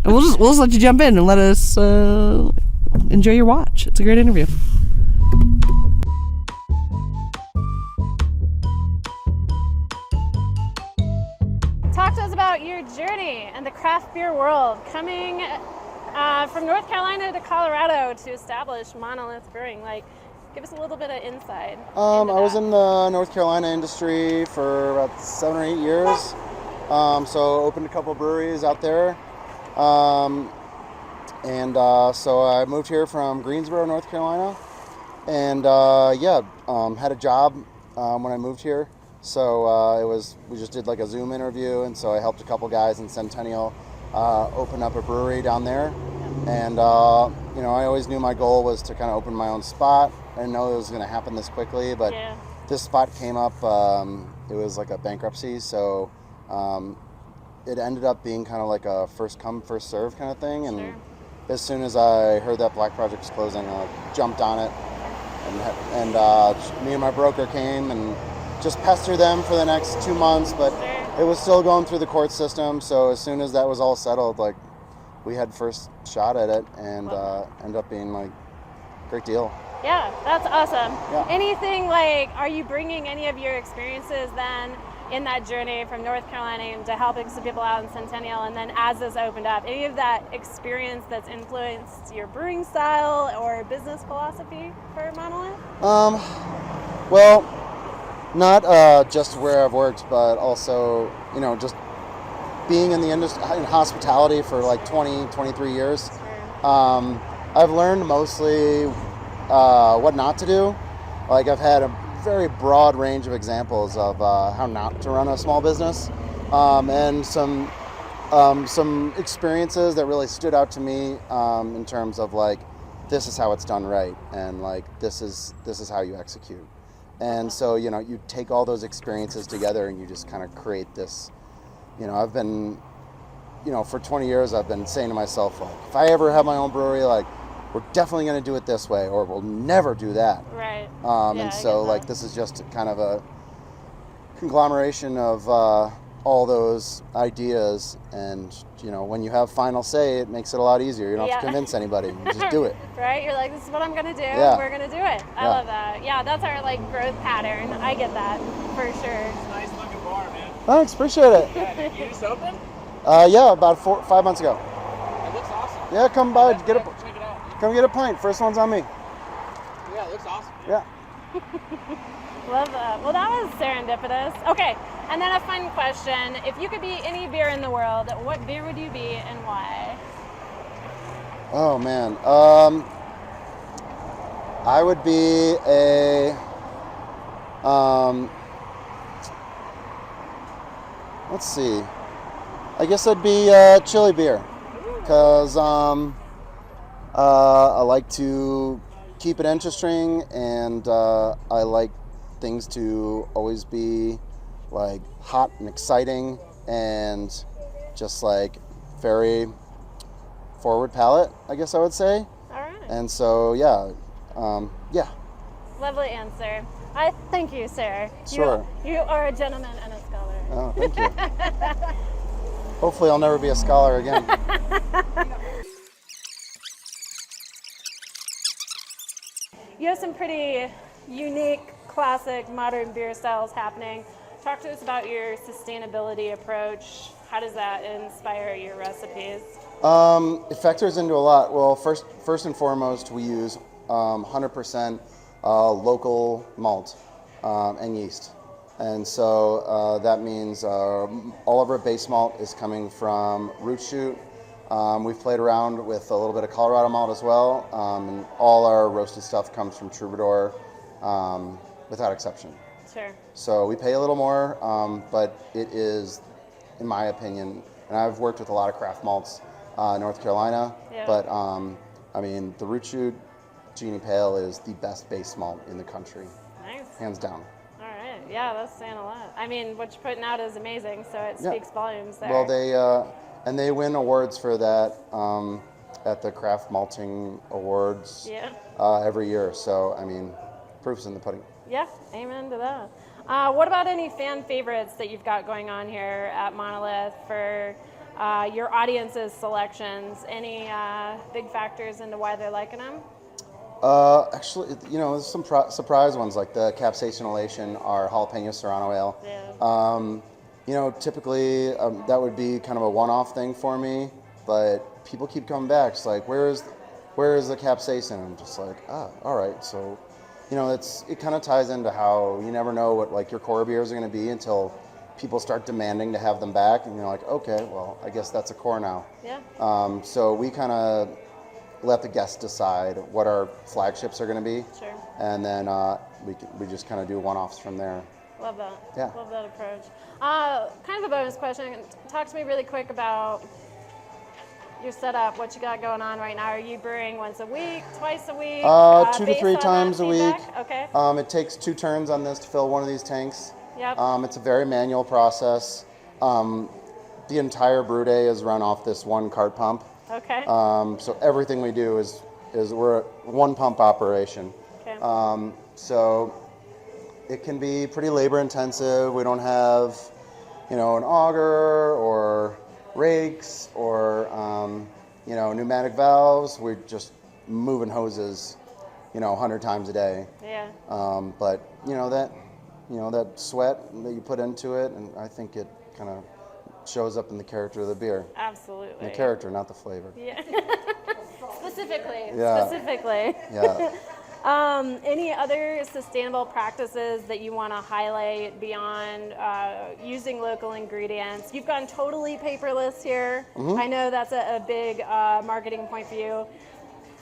We'll just let you jump in and let us enjoy your watch. It's a great interview. Talk to us about your journey in the craft beer world, coming from North Carolina to Colorado to establish Monolith Brewing. Give us a little bit of insight. I was in the North Carolina industry for about 7 or 8 years. So opened a couple breweries out there. So I moved here from Greensboro, North Carolina. And had a job when I moved here. So we just did like a Zoom interview, and so I helped a couple guys in Centennial open up a brewery down there. And I always knew my goal was to kind of open my own spot. I didn't know it was going to happen this quickly, but this spot came up. It was like a bankruptcy, so it ended up being kind of like a first come, first serve kind of thing. And as soon as I heard that Black Project was closing, I jumped on it. And me and my broker came and just pestered them for the next 2 months, but it was still going through the court system. So as soon as that was all settled, we had first shot at it, and ended up being great deal. Yeah, that's awesome. Yeah. Anything are you bringing any of your experiences then in that journey from North Carolina to helping some people out in Centennial, and then as this opened up, any of that experience that's influenced your brewing style or business philosophy for Monolith? Well, not just where I've worked, but also, just being in the industry, in hospitality for 20, 23 years. I've learned mostly what not to do. I've had a very broad range of examples of how not to run a small business, and some experiences that really stood out to me in terms of this is how it's done right, and this is how you execute. And so you take all those experiences together and you just kind of create this. I've been, for 20 years I've been saying to myself, if I ever have my own brewery, we're definitely going to do it this way, or we'll never do that. Right. And so this is just kind of a conglomeration of all those ideas, and when you have final say, it makes it a lot easier. You don't have to convince anybody. You just do it. Right? You're this is what I'm going to do. Yeah. We're going to do it. I love that. Yeah, that's our growth pattern. I get that for sure. It's a nice looking bar, man. Thanks, appreciate it. Yeah, you just opened? About 5 months ago. It looks awesome. Yeah, come by, Check it out. come get a pint. First one's on me. Yeah, it looks awesome. Yeah. Love that. Well, that was serendipitous. Okay, and then a fun question. If you could be any beer in the world, what beer would you be and why? Oh, man. I would be a... let's see. I guess I'd be chili beer, because I like to keep it interesting, and I like things to always be hot and exciting, and just very forward palate, I guess I would say. All right. And so yeah. Lovely answer. I thank you, sir. Sure. You are a gentleman and a scholar. Oh, thank you. Hopefully I'll never be a scholar again. You have some pretty unique, classic, modern beer styles happening. talk to us about your sustainability approach. How does that inspire your recipes? It factors into a lot. Well, first and foremost, we use 100% local malt and yeast. And so that means all of our base malt is coming from root shoot. We've played around with a little bit of Colorado malt as well. And all our roasted stuff comes from Troubadour without exception. Sure. So we pay a little more, but it is, in my opinion, and I've worked with a lot of craft malts in North Carolina, Yeah. but I mean, the root shoot Genie Pale is the best base malt in the country, Nice. hands down. All right. Yeah, that's saying a lot. I mean, what you're putting out is amazing, so it Yeah. speaks volumes there. Well, they win awards for that at the Craft Malting Awards Yeah. every year. So I mean, proof's in the pudding. Yeah, amen to that. What about any fan favorites that you've got going on here at Monolith for your audience's selections? Any big factors into why they're liking them? Actually, there's some surprise ones like the Capsaicin Elation, our jalapeno serrano ale. Yeah. Typically that would be kind of a one-off thing for me, but people keep coming back. It's like, where is the capsaicin? I'm just like, all right. So, it kind of ties into how you never know what like your core beers are going to be until people start demanding to have them back, and you're like, okay, well, I guess that's a core now. Yeah. So we kind of let the guests decide what our flagships are going to be. Sure. And then we just kind of do one-offs from there. Love that. Yeah. Love that approach. Kind of a bonus question. Talk to me really quick about your setup, what you got going on right now. Are you brewing once a week, twice a week? 2 to based 3 on times that a week. feedback? Okay. It takes 2 turns on this to fill one of these tanks. Yep. It's a very manual process. The entire brew day is run off this one cart pump. Okay. So everything we do is we're a one pump operation. Okay. So it can be pretty labor intensive. We don't have, an auger or rakes or, pneumatic valves. We're just moving hoses, 100 times a day. Yeah. But that sweat that you put into it, and I think it kind of shows up in the character of the beer. Absolutely. The character, not the flavor. Yeah. Specifically. Yeah. Specifically. Yeah. Any other sustainable practices that you want to highlight beyond using local ingredients? You've gone totally paperless here. Mm-hmm. I know that's a big marketing point for you.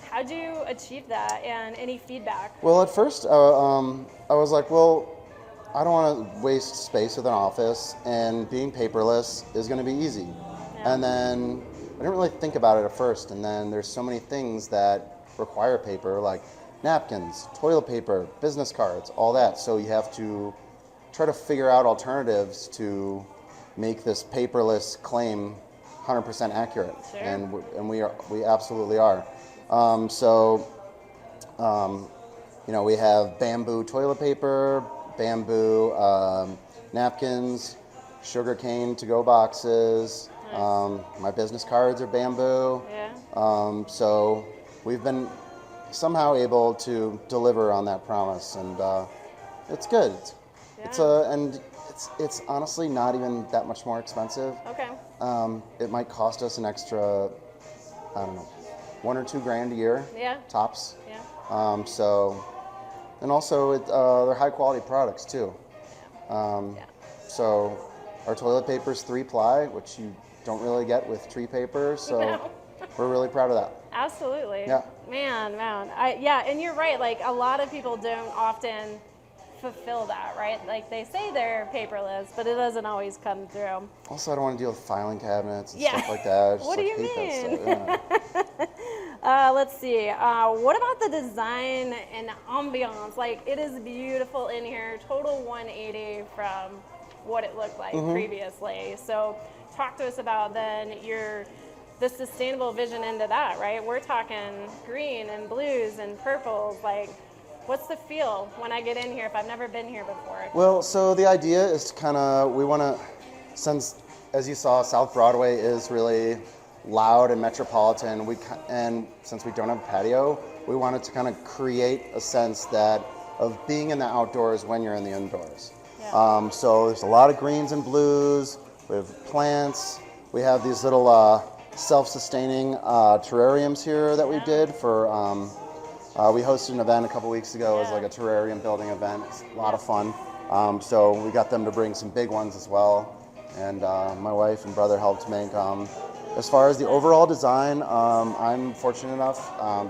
How'd you achieve that, and any feedback? Well, at first, I was like, well, I don't want to waste space with an office, and being paperless is going to be easy. Yeah. And then I didn't really think about it at first, and then there's so many things that require paper, like napkins, toilet paper, business cards, all that. So you have to try to figure out alternatives to make this paperless claim 100% accurate. Sure. And we absolutely are. We have bamboo toilet paper, bamboo napkins, sugarcane to-go boxes. Nice. My business cards are bamboo. Yeah. So we've been somehow able to deliver on that promise, and it's good. It's honestly not even that much more expensive. Okay. It might cost us an extra, I don't know, $1 or $2 grand a year. Yeah. Tops. Yeah. And also they're high quality products too. So our toilet paper is 3-ply, which you don't really get with tree paper. So No. we're really proud of that. Absolutely. Yeah. Man. And you're right. Like, a lot of people don't often fulfill that, right? Like, they say they're paperless, but it doesn't always come through. Also, I don't want to deal with filing cabinets and Yeah. stuff like that. I just, What do you hate mean? that stuff. Yeah. Let's see. What about the design and ambiance? Like, it is beautiful in here. Total 180 from what it looked like previously. So talk to us about then the sustainable vision into that, right? We're talking green and blues and purples. Like, what's the feel when I get in here if I've never been here before? Well, so the idea is to kind of, we want to, since, as you saw, South Broadway is really loud and metropolitan, and since we don't have a patio, we wanted to kind of create a sense of being in the outdoors when you're in the indoors. Yeah. So there's a lot of greens and blues. We have plants. We have these little self-sustaining terrariums here that we did for. We hosted an event a couple weeks ago. It was like a terrarium building event. It's a lot of fun. So we got them to bring some big ones as well, and my wife and brother helped make. As far as the overall design, I'm fortunate enough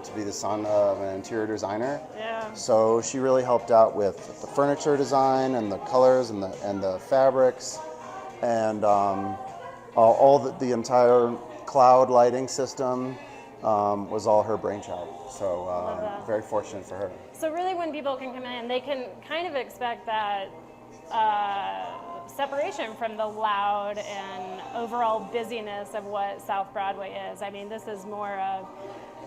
to be the son of an interior designer. Yeah. So she really helped out with the furniture design and the colors and the fabrics, and all the entire cloud lighting system was all her brainchild. So very fortunate for her. So really, when people can come in, they can kind of expect that separation from the loud and overall busyness of what South Broadway is. I mean, this is more of,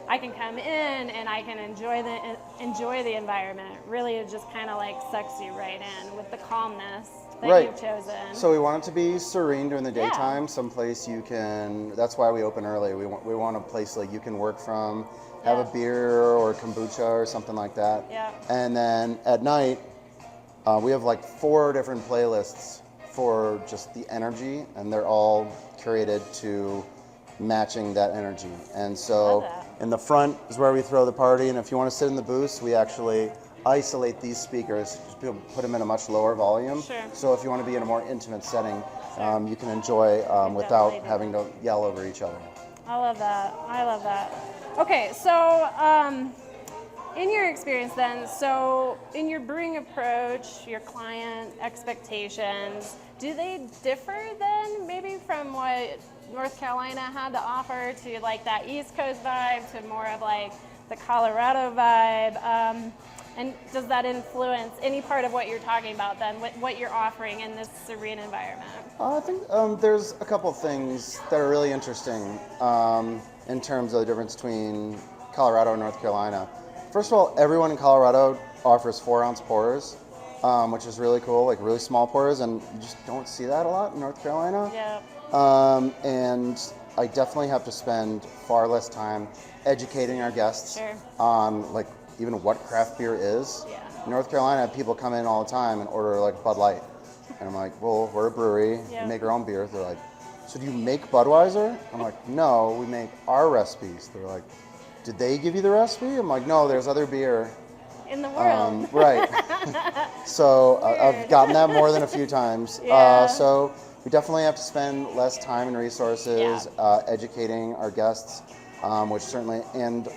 I can come in and I can enjoy the environment. Really, it just kind of like sucks you right in with the calmness that you've chosen. So we want it to be serene during the daytime, someplace you can, that's why we open early. We want a place like you can work from, have a beer or kombucha or something like that. Yeah. And then at night, we have like 4 different playlists for just the energy, and they're all curated to matching that energy. And so in the front is where we throw the party, and if you want to sit in the booths, we actually isolate these speakers, put them in a much lower volume. Sure. So if you want to be in a more intimate setting, you can enjoy without having to yell over each other. I love that. Okay, so in your experience then, so in your brewing approach, your client expectations, do they differ then maybe from what North Carolina had to offer to like that East Coast vibe to more of like the Colorado vibe? And does that influence any part of what you're talking about then, what you're offering in this serene environment? I think there's a couple of things that are really interesting in terms of the difference between Colorado and North Carolina. First of all, everyone in Colorado offers 4-ounce pourers, which is really cool, like really small pourers, and you just don't see that a lot in North Carolina. Yeah. And I definitely have to spend far less time educating our guests on like even what craft beer is. Yeah. In North Carolina, people come in all the time and order like Bud Light. And I'm like, well, we're a brewery, we make our own beer. They're like, so do you make Budweiser? I'm like, no, we make our recipes. They're like, did they give you the recipe? I'm like, no, there's other beer in the world. Right. So I've gotten that more than a few times. So we definitely have to spend less time and resources educating our guests, which certainly, and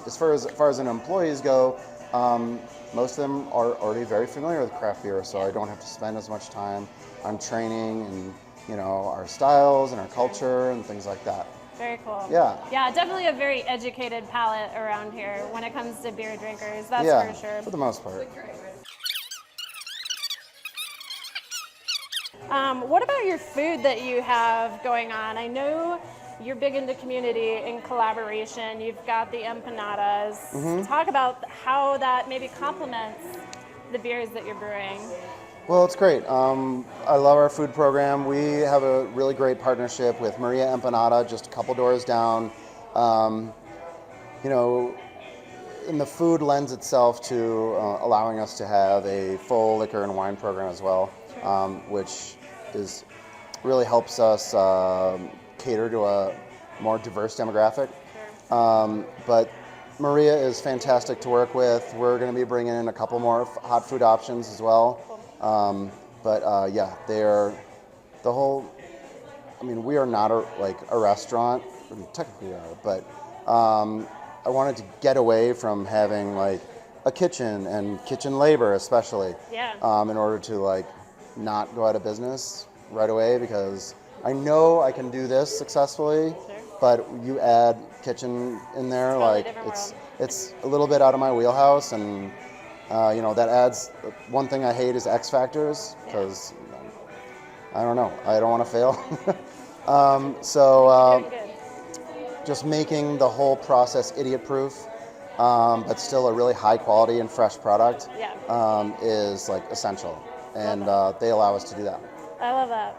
as far as employees go, most of them are already very familiar with craft beer, so I don't have to spend as much time on training and our styles and our culture and things like that. Very cool. Yeah. Yeah, definitely a very educated palate around here when it comes to beer drinkers. That's for sure. For the most part. What about your food that you have going on? I know you're big into community and collaboration. You've got the empanadas. Mm-hmm. Talk about how that maybe complements the beers that you're brewing. Well, it's great. I love our food program. We have a really great partnership with Maria Empanada, just a couple doors down. And the food lends itself to allowing us to have a full liquor and wine program as well, which really helps us cater to a more diverse demographic. But Maria is fantastic to work with. We're going to be bringing in a couple more hot food options as well. They're the whole. I mean, we are not a restaurant. Technically, we are, but I wanted to get away from having like a kitchen and kitchen labor, especially. In order to not go out of business right away, because I know I can do this successfully, but you add kitchen in there, it's a little bit out of my wheelhouse, and that adds. One thing I hate is X factors, because I don't know, I don't want to fail. Just making the whole process idiot proof, but still a really high quality and fresh product is essential, and they allow us to do that. I love that.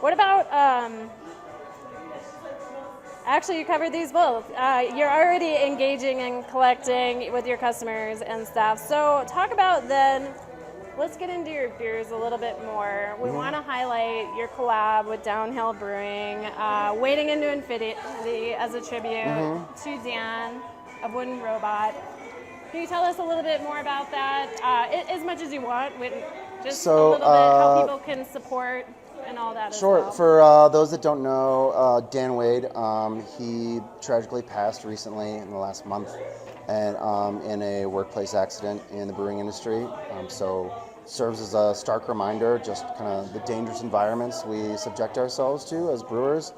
What about, actually you covered these both. You're already engaging and collecting with your customers and staff. So talk about then let's get into your beers a little bit more. We want to highlight your collab with Downhill Brewing, Wading into Infinity as a tribute to Dan of Wooden Robot. Can you tell us a little bit more about that? As much as you want, just a little bit how people can support and all that Sure. as well. For those that don't know, Dan Wade, he tragically passed recently in the last month, and in a workplace accident in the brewing industry. So serves as a stark reminder, just kind of the dangerous environments we subject ourselves to as brewers.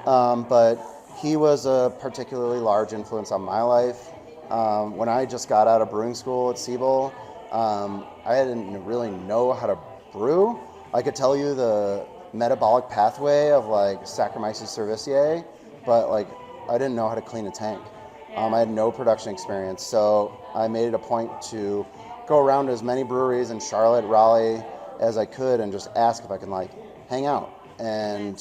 But he was a particularly large influence on my life. When I just got out of brewing school at Siebel, I didn't really know how to brew. I could tell you the metabolic pathway of like Saccharomyces cerevisiae, but like I didn't know how to clean a tank. I had no production experience, so I made it a point to go around to as many breweries in Charlotte, Raleigh as I could and just ask if I can like hang out and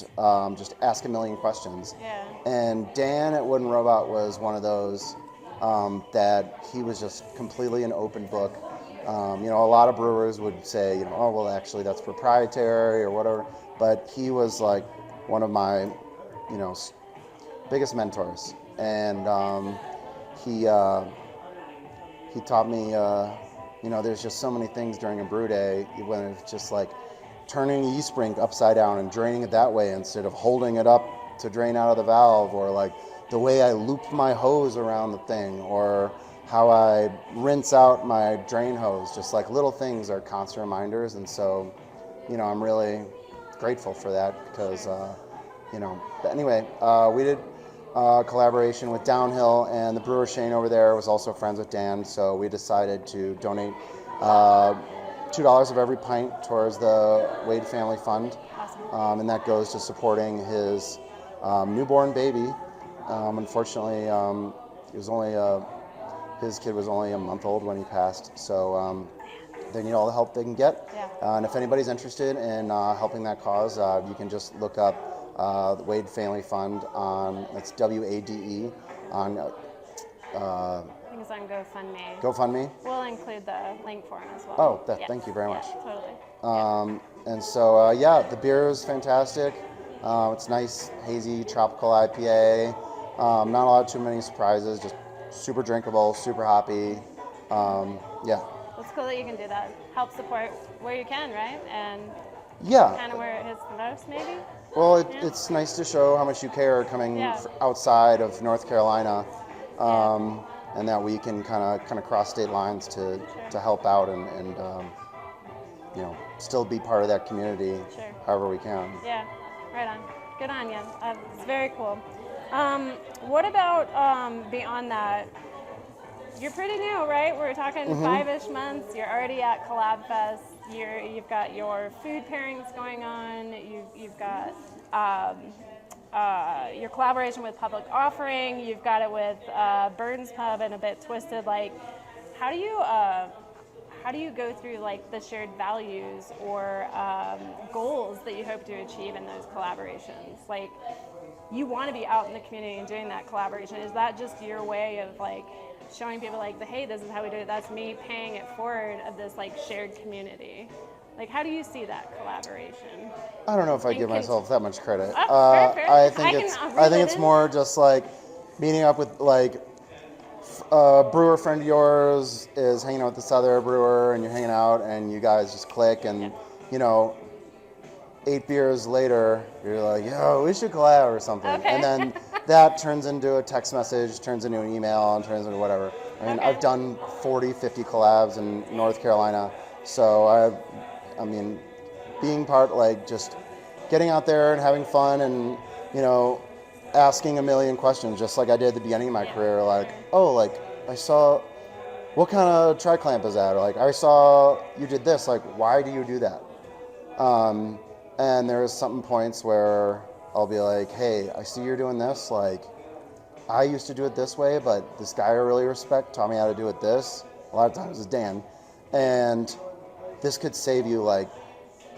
just ask a million questions. Yeah. And Dan at Wooden Robot was one of those that he was just completely an open book. A lot of brewers would say, oh, well, actually that's proprietary or whatever. But he was like one of my, biggest mentors. And he taught me, there's just so many things during a brew day when it's just like turning the yeast brink upside down and draining it that way instead of holding it up to drain out of the valve, or like the way I loop my hose around the thing, or how I rinse out my drain hose. Just like little things are constant reminders. And so, I'm really grateful for that because, but anyway, we did collaboration with Downhill, and the brewer Shane over there was also friends with Dan. So we decided to donate $2 of every pint towards the Wade Family Fund. Awesome. And that goes to supporting his newborn baby. Unfortunately, his kid was only a month old when he passed, so they need all the help they can get. Yeah. And if anybody's interested in helping that cause, you can just look up the Wade Family Fund on, that's WADE, on I think it's on GoFundMe. GoFundMe. We'll include the link for him as well. Oh, thank you very much. Totally. And so, the beer is fantastic. It's nice, hazy, tropical IPA. Not too many surprises, just super drinkable, super hoppy. It's cool that you can do that. Help support where you can, right? And Yeah. kind of where it hits the most, maybe? Well, it's nice to show how much you care coming outside of North Carolina, and that we can kind of cross state lines to help out and still be part of that community however we can. Yeah, right on. Good on you. It's very cool. What about beyond that? You're pretty new, right? We're talking 5-ish months. You're already at Collab Fest. You've got your food pairings going on. You've got your collaboration with Public Offering. You've got it with Burns Pub and A Bit Twisted. Like, how do you go through like the shared values or goals that you hope to achieve in those collaborations? Like, you want to be out in the community and doing that collaboration. Is that just your way of like showing people like, hey, this is how we do it? That's me paying it forward of this like shared community. Like, how do you see that collaboration? I don't know if I give myself that much credit. Fair. I think it's more just like meeting up with like a brewer friend of yours is hanging out with this other brewer, and you're hanging out, and you guys just click, and 8 beers later, you're like, yo, we should collab or something. Okay. And then that turns into a text message, turns into an email, and turns into whatever. I mean, I've done 40, 50 collabs in North Carolina. So I mean, being part, like just getting out there and having fun and, asking a million questions, just like I did at the beginning of my career. Like, oh, like I saw, what kind of tri-clamp is that? Or like, I saw you did this, like, why do you do that? And there's some points where I'll be like, hey, I see you're doing this. Like, I used to do it this way, but this guy I really respect taught me how to do it this. A lot of times it's Dan. And this could save you like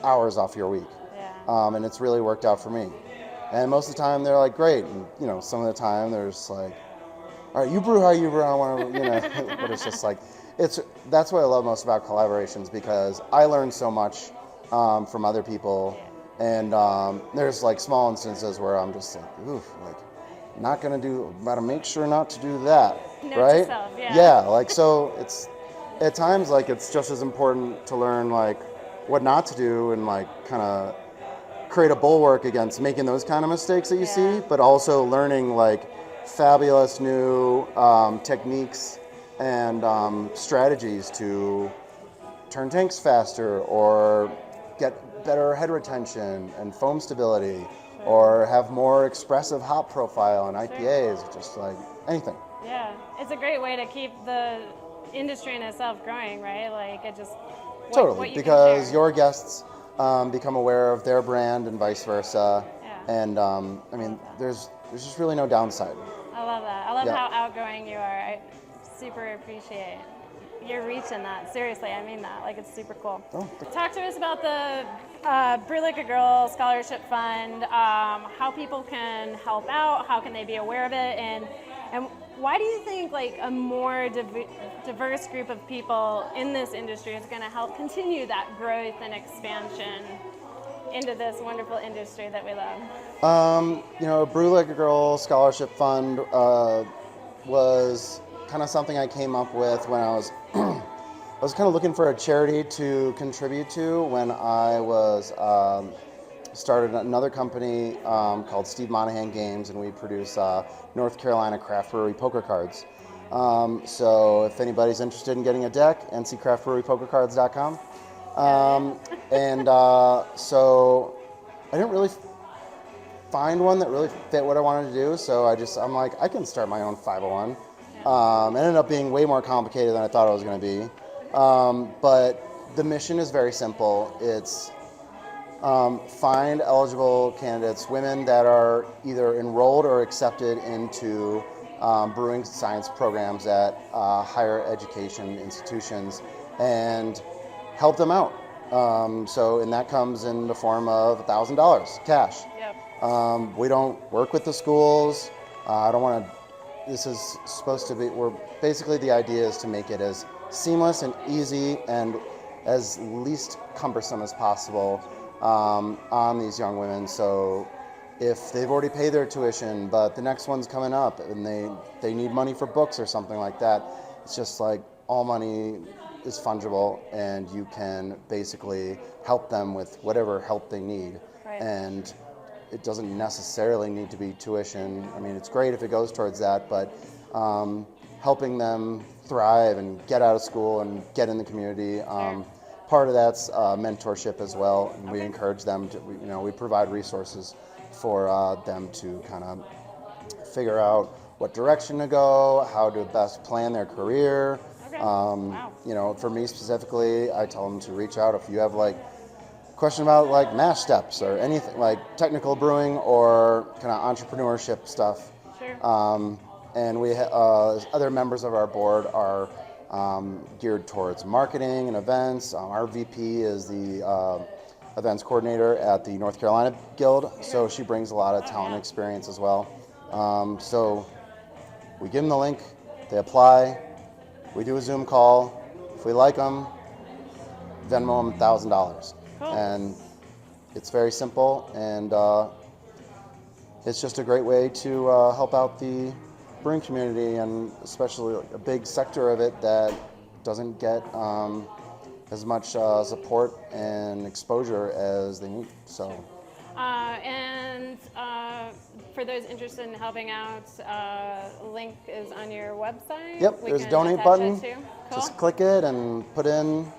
hours off your week. Yeah. And it's really worked out for me. And most of the time they're like, great. And, some of the time they're just like, all right, you brew how you brew. I want to, but it's just like, That's what I love most about collaborations, because I learn so much from other people, and there's like small instances where I'm just like, oof, like gotta make sure not to do that, Note right? to self, yeah. Yeah, like, so it's at times like it's just as important to learn like what not to do and like kind of create a bulwark against making those kind of mistakes that you see, but also learning like fabulous new techniques and strategies to turn tanks faster, or get better head retention and foam stability, or have more expressive hop profile in IPAs, just like anything. Yeah, it's a great way to keep the industry in itself growing, right? Like it just Totally, what you because can share. your guests become aware of their brand and vice versa. Yeah. And I mean, there's just really no downside. I love that. I love Yeah. how outgoing you are. I super appreciate your reach in that. Seriously, I mean that. Like, it's super cool. Oh. Talk to us about the Brew Like a Girl Scholarship Fund, how people can help out, how can they be aware of it, and why do you think like a more diverse group of people in this industry is going to help continue that growth and expansion into this wonderful industry that we love? You know, Brew Like a Girl Scholarship Fund was kind of something I came up with when I was I was kind of looking for a charity to contribute to when I was started another company called Steve Monahan Games, and we produce North Carolina craft brewery poker cards. So if anybody's interested in getting a deck, ncraftbrewerypokercards.com. And so I didn't really find one that really fit what I wanted to do, so I'm like, I can start my own 501. It ended up being way more complicated than I thought it was going to be. But the mission is very simple. It's find eligible candidates, women that are either enrolled or accepted into brewing science programs at higher education institutions, and help them out. And that comes in the form of $1,000 cash. Yep. We don't work with the schools. I don't want to. This is supposed to be. Basically the idea is to make it as seamless and easy and as least cumbersome as possible on these young women. So if they've already paid their tuition, but the next one's coming up and they need money for books or something like that, it's just like all money is fungible, and you can basically help them with whatever help they need. Right. And it doesn't necessarily need to be tuition. I mean, it's great if it goes towards that, but helping them thrive and get out of school and get in the community. Part of that's mentorship as well. And we encourage them to, we provide resources for them to kind of figure out what direction to go, how to best plan their career. Okay. Wow. For me specifically, I tell them to reach out if you have like question about like mash steps or anything like technical brewing or kind of entrepreneurship stuff. Sure. And we other members of our board are geared towards marketing and events. Our VP is the events coordinator at the North Carolina Guild, so she brings a lot of talent experience as well. So we give them the link, they apply, we do a Zoom call. If we like them, Venmo them $1,000. Cool. And it's very simple, and it's just a great way to help out the brewing community, and especially a big sector of it that doesn't get as much support and exposure as they need. So. For those interested in helping out, link is on your website. Yep, We there's a can donate attach button. it too. Cool. Just click it and put in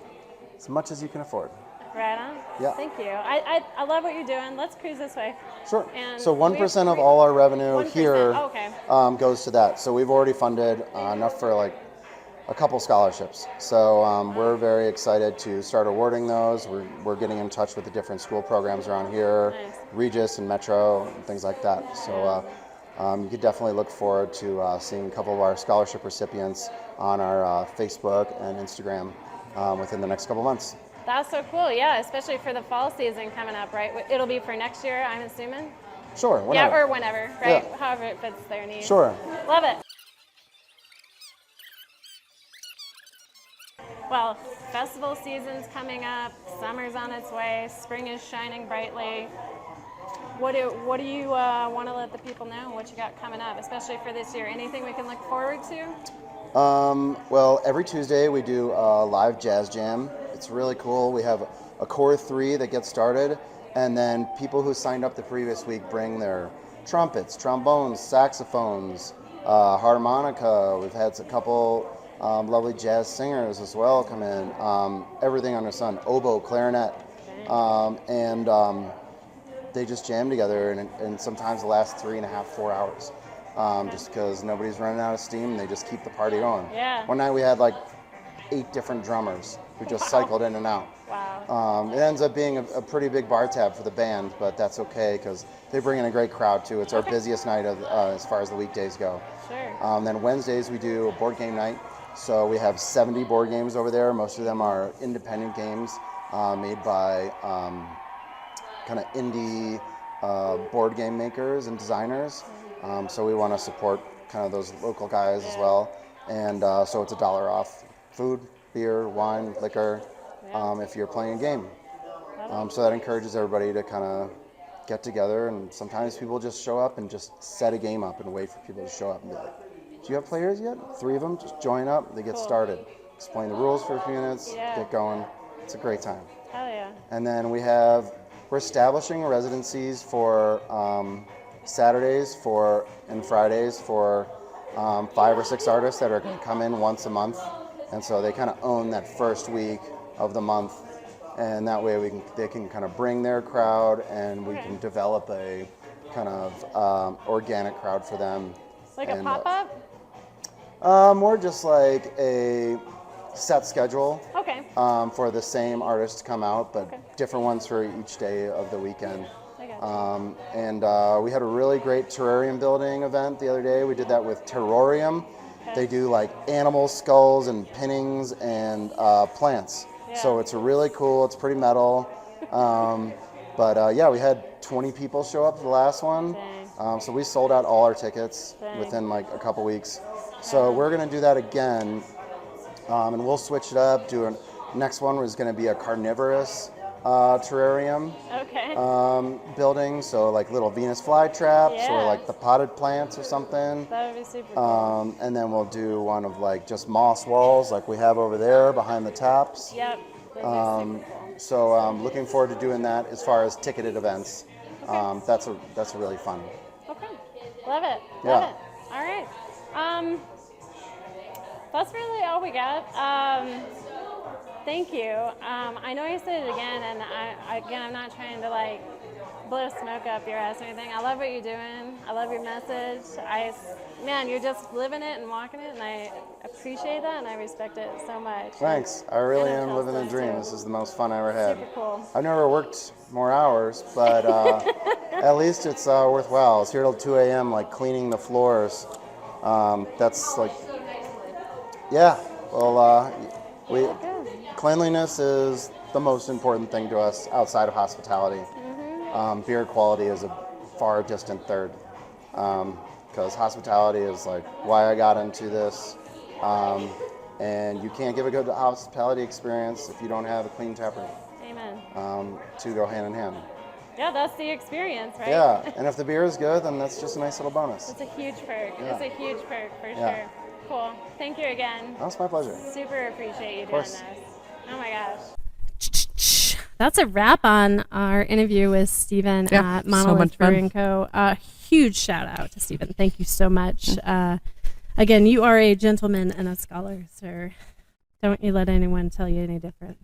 as much as you can afford. Right on. Yeah. Thank you. I love what you're doing. Let's cruise this way. Sure. And So 1% of all our revenue 1%. here Okay. goes to that. So we've already funded enough for like a couple scholarships. So we're very excited to start awarding those. We're getting in touch with the different school programs around here, Nice. Regis and Metro, and things like that. So you could definitely look forward to seeing a couple of our scholarship recipients on our Facebook and Instagram within the next couple months. That's so cool. Yeah, especially for the fall season coming up, right? It'll be for next year, I'm assuming. Sure, whenever. Yeah, or whenever, right? Yeah. However it fits their needs. Sure. Love it. Well, festival season's coming up. Summer's on its way. Spring is shining brightly. What do you want to let the people know? What you got coming up, especially for this year? Anything we can look forward to? Well, every Tuesday we do a live jazz jam. It's really cool. We have a core 3 that gets started, and then people who signed up the previous week bring their trumpets, trombones, saxophones, harmonica. We've had a couple lovely jazz singers as well come in. Everything under the sun, oboe, clarinet, and they just jam together, and sometimes it lasts 3.5, 4 hours. Just because nobody's running out of steam, and they just keep the party going. Yeah. One night we had like 8 different drummers who just cycled in and out. Wow. It ends up being a pretty big bar tab for the band, but that's okay because they bring in a great crowd too. It's our busiest night of as far as the weekdays go. Sure. Then Wednesdays we do a board game night. So we have 70 board games over there. Most of them are independent games made by kind of indie board game makers and designers. So we want to support kind of those local guys as well. And so it's $1 off food, beer, wine, liquor, if you're playing a game. So that encourages everybody to kind of get together, and sometimes people just show up and just set a game up and wait for people to show up and be like, do you have players yet? 3 of them, just join up, they get started. Explain the rules for a few minutes, get going. It's a great time. Hell yeah. And then we're establishing residencies for Saturdays and Fridays for 5 or 6 artists that are going to come in once a month. And so they kind of own that first week of the month. And that way they can kind of bring their crowd, and we can develop a kind of organic crowd for them. Like a pop-up? More just like a set schedule. Okay. For the same artists to come out, but different ones for each day of the weekend. I got And we had a really great terrarium building event the other day. We did that with Terrorium. Okay. They do like animal skulls and pinnings and plants. Yeah. So it's really cool. It's pretty metal. But we had 20 people show up for the last one. Dang. So we sold out all our tickets within like a couple weeks. So we're going to do that again. And we'll switch it up. Next one was going to be a carnivorous terrarium building. So like little Venus flytraps or like the potted plants or something. That would be super cool. And then we'll do one of like just moss walls like we have over there behind the taps. Yep. That would be super cool. So looking forward to doing that as far as ticketed events. That's really fun. Okay. Love it. Yeah. Love it. All right. That's really all we got. Thank you. I know you said it again, and I'm not trying to like blow smoke up your ass or anything. I love what you're doing. I love your message. Man, you're just living it and walking it, and I appreciate that, and I respect it so much. Thanks. I really And am living the dream. too. This is the most fun I ever had. Super cool. I've never worked more hours, but at least it's worthwhile. I was here till 2 a.m. like cleaning the floors. That's like, cleanliness is the most important thing to us outside of hospitality. Beer quality is a far distant third, because hospitality is like why I got into this, and you can't give a good hospitality experience if you don't have a clean tap room. Amen. To go hand in hand. Yeah, that's the experience, right? Yeah, and if the beer is good, then that's just a nice little bonus. It's a huge perk. Yeah. It's a huge perk for Yeah. sure. Cool. Thank you again. That's my pleasure. Super appreciate you doing course. this. Oh my gosh. That's a wrap on our interview with Stephen Yeah, at so Monolith much fun. Brewing Co. A huge shout out to Stephen. Thank you so much. Again, you are a gentleman and a scholar, sir. Don't you let anyone tell you any different.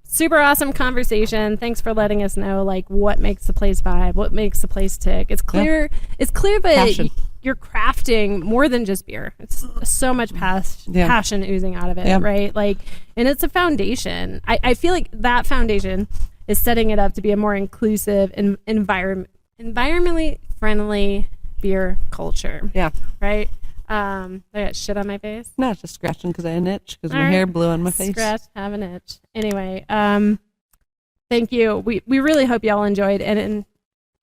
Super awesome conversation. Thanks for letting us know like what makes the place vibe, what makes the place tick. It's clear. It's clear that Passion. you're crafting more than just beer. It's so much passion oozing out of it, right? Like, and it's a foundation. I feel like that foundation is setting it up to be a more inclusive and environmentally friendly beer culture. Yeah. Right. I got shit on my face. No, just scratching because I had an itch because my All right. hair blew on my face. Scratch, have an itch. Anyway, thank you. We really hope y'all enjoyed, and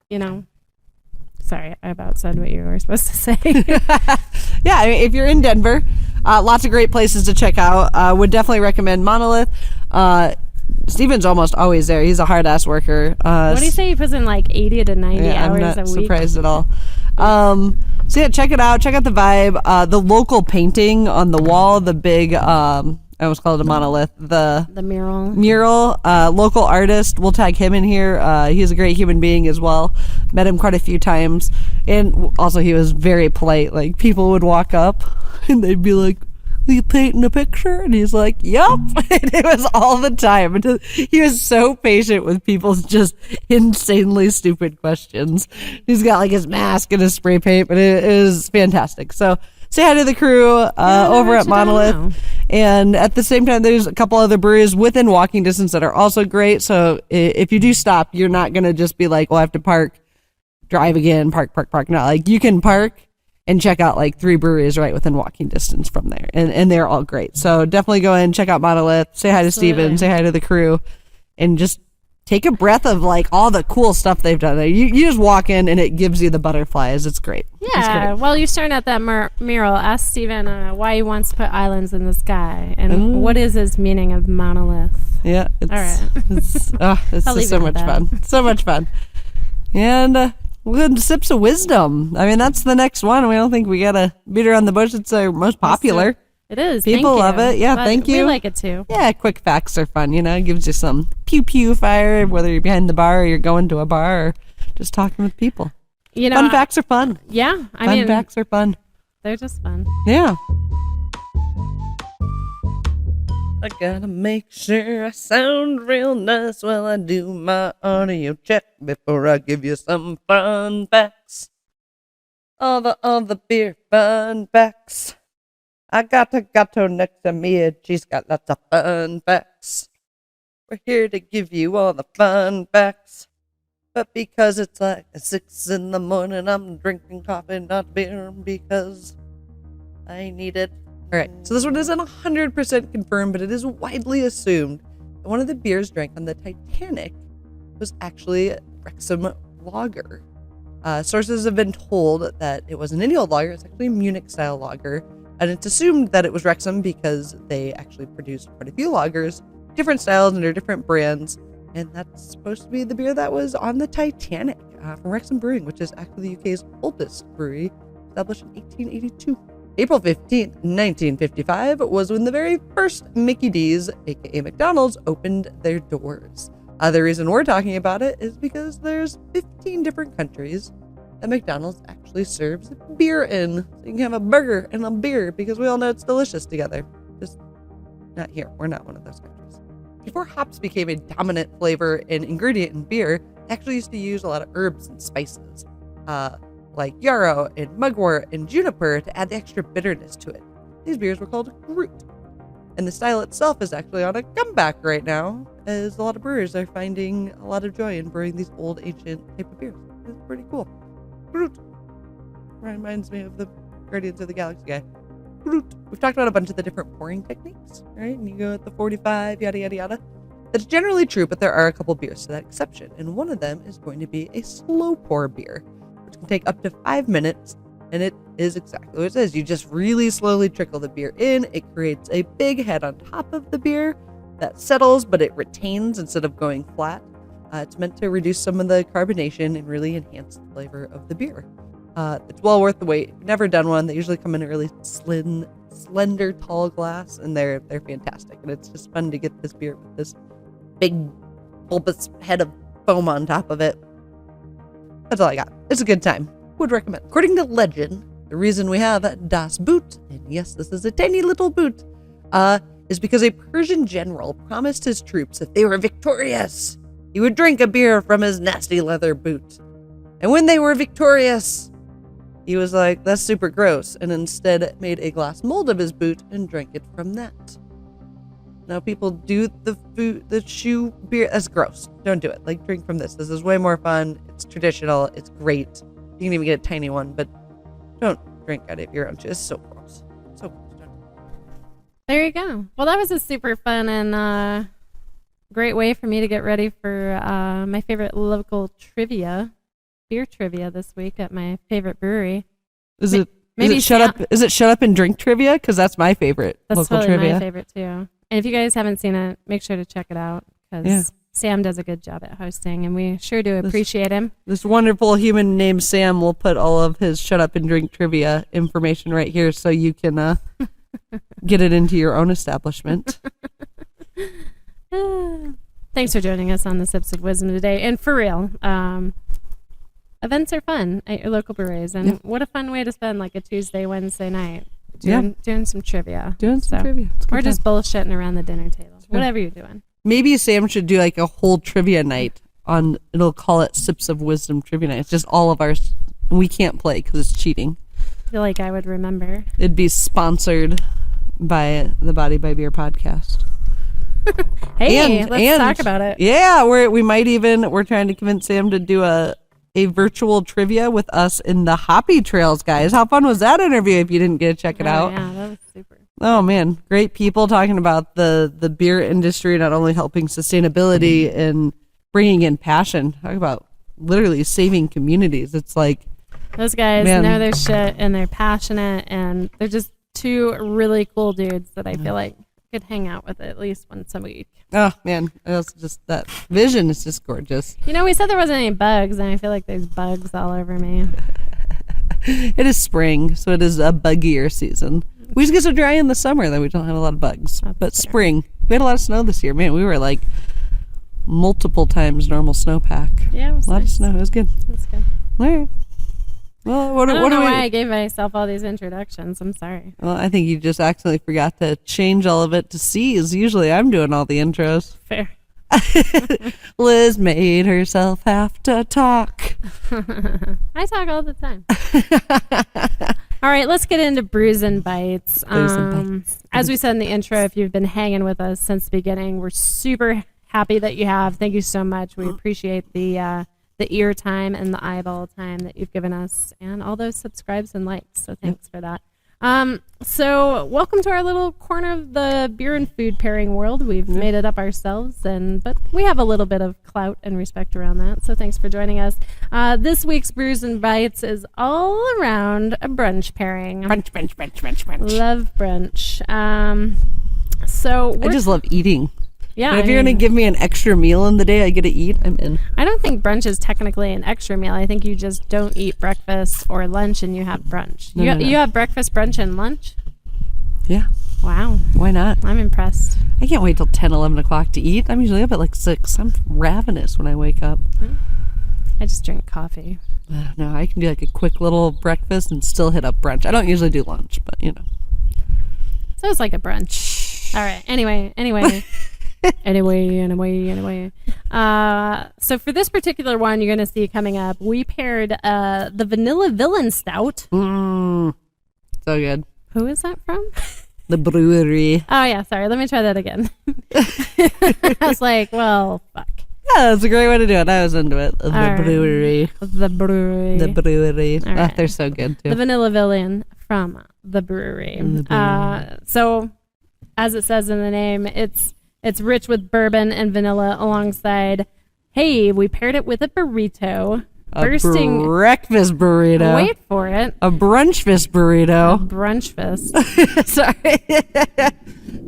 you know, sorry, I about said what you were supposed to say. Yeah, I mean, if you're in Denver, Lots of great places to check out. Would definitely recommend Monolith. Steven's almost always there. He's a hard-ass worker. What do you say he puts in like 80 to 90 hours I'm not a week? surprised at all. So yeah, check it out. Check out the vibe. The local painting on the wall, the big, I almost called it a monolith. The mural. Local artist. We'll tag him in here. He's a great human being as well. Met him quite a few times. And also he was very polite. Like people would walk up and they'd be like, "Are you painting a picture?" And he's like, "Yup." And it was all the time. He was so patient with people's just insanely stupid questions. He's got like his mask and his spray paint, but it is fantastic. So say hi to the crew over at Monolith. And at the same time, there's a couple other breweries within walking distance that are also great. So if you do stop, you're not going to just be like, "Well, I have to park, drive again, park. No, like you can park and check out like 3 breweries right within walking distance from there. And they're all great. So definitely go in, check out Monolith, say hi to Steven, say hi to the crew, and just take a breath of like all the cool stuff they've done. You just walk in and it gives you the butterflies. It's great. Yeah. It's great. Well, you're staring at that mural. Ask Steven why he wants to put islands in the sky and what is his meaning of monolith. Yeah. All right. It's just so much fun. So much fun. And we'll go sips of wisdom. I mean, that's the next one. We don't think we got to beat around the bush. It's our most popular. It is. People love it. Yeah, thank you. We like it too. Yeah, quick facts are fun. You know, it gives you some pew fire, whether you're behind the bar or you're going to a bar or just talking with people. You know, fun facts are fun. Yeah, fun facts are fun. They're just fun. Yeah. I gotta make sure I sound real nice while I do my audio check before I give you some fun facts. All the beer fun facts. I got a gato next to me and she's got lots of fun facts. We're here to give you all the fun facts. But because it's like 6 in the morning, I'm drinking coffee, not beer, because I need it. Alright, so this one isn't 100% confirmed, but it is widely assumed that one of the beers drank on the Titanic was actually Wrexham lager. Sources have been told that it wasn't any old lager, it's actually a Munich-style lager. And it's assumed that it was Wrexham because they actually produced quite a few lagers, different styles under different brands. And that's supposed to be the beer that was on the Titanic from Wrexham Brewing, which is actually the UK's oldest brewery, established in 1882. April 15th, 1955 was when the very first Mickey D's, aka McDonald's, opened their doors. The reason we're talking about it is because there's 15 different countries that McDonald's actually serves beer in. So you can have a burger and a beer because we all know it's delicious together. Just not here. We're not one of those countries. Before hops became a dominant flavor and ingredient in beer, they actually used to use a lot of herbs and spices, like yarrow and mugwort and juniper to add the extra bitterness to it. These beers were called Groot. And the style itself is actually on a comeback right now, as a lot of brewers are finding a lot of joy in brewing these old ancient type of beers. It's pretty cool. Groot. Reminds me of the Guardians of the Galaxy guy. Groot. We've talked about a bunch of the different pouring techniques, right? And you go at the 45, yada, yada, yada. That's generally true, but there are a couple beers to that exception. And one of them is going to be a slow pour beer, which can take up to 5 minutes. And it is exactly what it says. You just really slowly trickle the beer in. It creates a big head on top of the beer that settles, but it retains instead of going flat. It's meant to reduce some of the carbonation and really enhance the flavor of the beer. It's well worth the wait. If you've never done one, they usually come in a really slender, tall glass, and they're fantastic. And it's just fun to get this beer with this big, bulbous head of foam on top of it. That's all I got. It's a good time. Would recommend. According to legend, the reason we have Das Boot, and yes, this is a tiny little boot, is because a Persian general promised his troops if they were victorious, he would drink a beer from his nasty leather boot. And when they were victorious, he was like, that's super gross, and instead made a glass mold of his boot and drank it from that. Now people do the shoe beer. That's gross. Don't do it. Like, drink from this. This is way more fun. It's traditional. It's great. You can even get a tiny one, but don't drink out of your own shoe. It's so gross. So gross. There you go. Well, that was a super fun and great way for me to get ready for my favorite local trivia, beer trivia this week at my favorite brewery. Is it Maybe Is it shut up and drink trivia? Because that's my favorite That's local totally trivia. my favorite too. And if you guys haven't seen it, make sure to check it out because Sam does a good job at hosting, and we sure do appreciate him. This wonderful human named Sam will put all of his shut up and drink trivia information right here so you can get it into your own establishment. Thanks for joining us on the Sips of Wisdom today. And for real, events are fun at your local breweries, and what a fun way to spend like a Tuesday, Wednesday night doing some trivia. Trivia. Or just bullshitting around the dinner table. Whatever you're doing. Maybe Sam should do like a whole trivia night it'll call it Sips of Wisdom Trivia Night. It's just all of ours. We can't play because it's cheating. I feel like I would remember. It'd be sponsored by the Body by Beer podcast. Hey, let's talk about it. Yeah, we're trying to convince Sam to do a virtual trivia with us in the Hoppy Trails, guys. How fun was that interview if you didn't get to check it out? Yeah, that was super. Oh man, great people talking about the beer industry, not only helping sustainability and bringing in passion. Talk about literally saving communities. It's like those guys know their shit and they're passionate and they're just two really cool dudes that I feel like could hang out with at least once a week. Oh man, it's just that vision is just gorgeous. You know, we said there wasn't any bugs, and I feel like there's bugs all over me. It is spring, so it is a buggier season. We just get so dry in the summer that we don't have a lot of bugs. That's but fair. Spring, we had a lot of snow this year. Man, we were like multiple times normal snowpack. Yeah, it was a lot nice. of snow. It was good. That's good. All right. Well, I don't know why I gave myself all these introductions. I'm sorry. Well, I think you just accidentally forgot to change all of it to C's. Usually I'm doing all the intros. Fair. Liz made herself have to talk. I talk all the time. All right, let's get into Brews and Bites. As we said in the intro, if you've been hanging with us since the beginning, we're super happy that you have. Thank you so much. We appreciate the ear time and the eyeball time that you've given us and all those subscribes and likes. So thanks for that. So welcome to our little corner of the beer and food pairing world. We've made it up ourselves, but we have a little bit of clout and respect around that. So thanks for joining us. This week's Brews and Bites is all around a brunch pairing. Brunch. Love brunch. So I just love eating. Yeah, But if you're going to give me an extra meal in the day I get to eat, I'm in. I don't think brunch is technically an extra meal. I think you just don't eat breakfast or lunch and you have brunch. No. You have breakfast, brunch, and lunch? Yeah. Wow. Why not? I'm impressed. I can't wait till 10, 11 o'clock to eat. I'm usually up at like 6. I'm ravenous when I wake up. I just drink coffee. No, I can do like a quick little breakfast and still hit up brunch. I don't usually do lunch, but you know. So it's like a brunch. All right. Anyway. So for this particular one you're going to see coming up, we paired the Vanilla Villain Stout. So good. Who is that from? The Brewery. Oh, yeah. Sorry. Let me try that again. I was like, well, fuck. Yeah, that's a great way to do it. I was into it. The right. Brewery. The Brewery. The Brewery. All right. They're so good, too. The Vanilla Villain from the Brewery. So, as it says in the name, it's rich with bourbon and vanilla alongside. Hey, we paired it with a burrito. A breakfast burrito. Wait for it. A brunchfast A burrito. brunch fist. Sorry.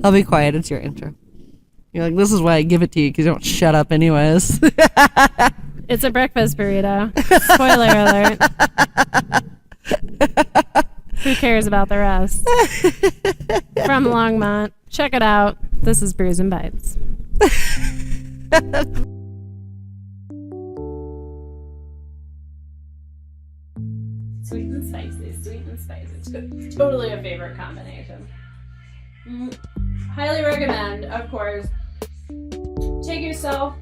I'll be quiet. It's your intro. You're like, this is why I give it to you, because you don't shut up anyways. It's a breakfast burrito. Spoiler alert. Who cares about the rest? From Longmont. Check it out. This is Brews and Bites. Sweet and spicy. Totally a favorite combination. Highly recommend, of course. Take yourself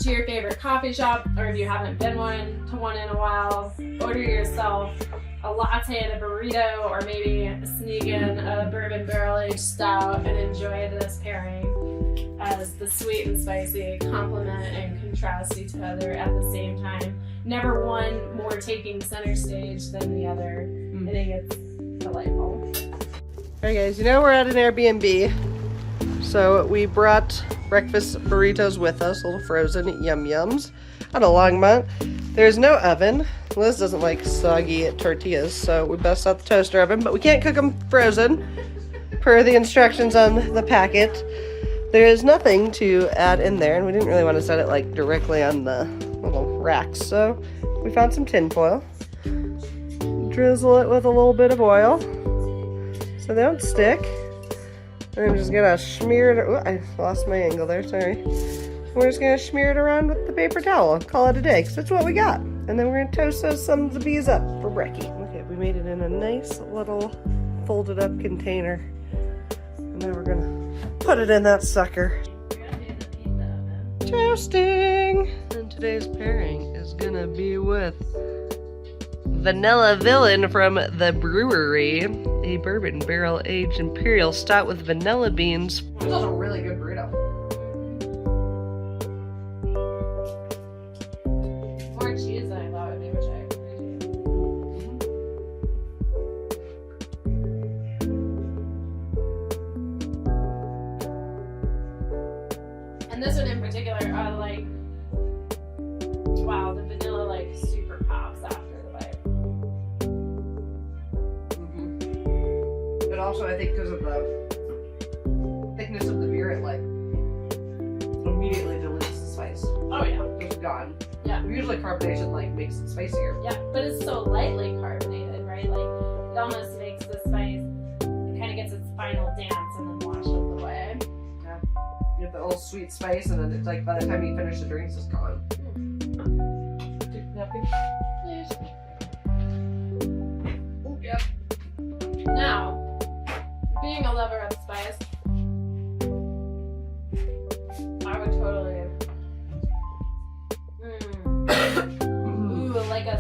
to your favorite coffee shop, or if you haven't been to one in a while, order yourself a latte and a burrito, or maybe sneak in a bourbon barrel-aged stout and enjoy this pairing as the sweet and spicy complement and contrast each other at the same time. Never one more taking center stage than the other. I think it's delightful. All right, guys, we're at an Airbnb. So we brought breakfast burritos with us, little frozen yum-yums out of Longmont. There's no oven. Liz doesn't like soggy tortillas, so we bust out the toaster oven, but we can't cook them frozen per the instructions on the packet. There is nothing to add in there, and we didn't really want to set it like directly on the little racks, so we found some tin foil. Drizzle it with a little bit of oil so they don't stick. And I'm just gonna smear it. Oh, I lost my angle there, sorry. We're just gonna smear it around with the paper towel and call it a day, because that's what we got. And then we're gonna toast those sons of bees up for brekkie. Okay, we made it in a nice little folded up container. And now we're gonna put it in that sucker. Toasting! And today's pairing is gonna be with Vanilla Villain from the Brewery, a bourbon barrel aged imperial stout with vanilla beans. This is a really good burrito. More cheese than I thought it would be, which I appreciate. And this one in particular, like, wow, the vanilla like super pops after the bite. But also, I think because of the thickness of the beer, it like immediately dilutes the spice. Oh yeah. It's gone. Yeah. Usually carbonation like makes it spicier. Yeah, but it's so lightly carbonated, right? Like it almost makes the spice, it kind of gets its final dance and then washes away. Yeah. You have the old sweet spice, and then it's like by the time you finish the drinks, it's gone. Yes. Oh, yeah. Now, being a lover of spice, I would totally. Ooh, like I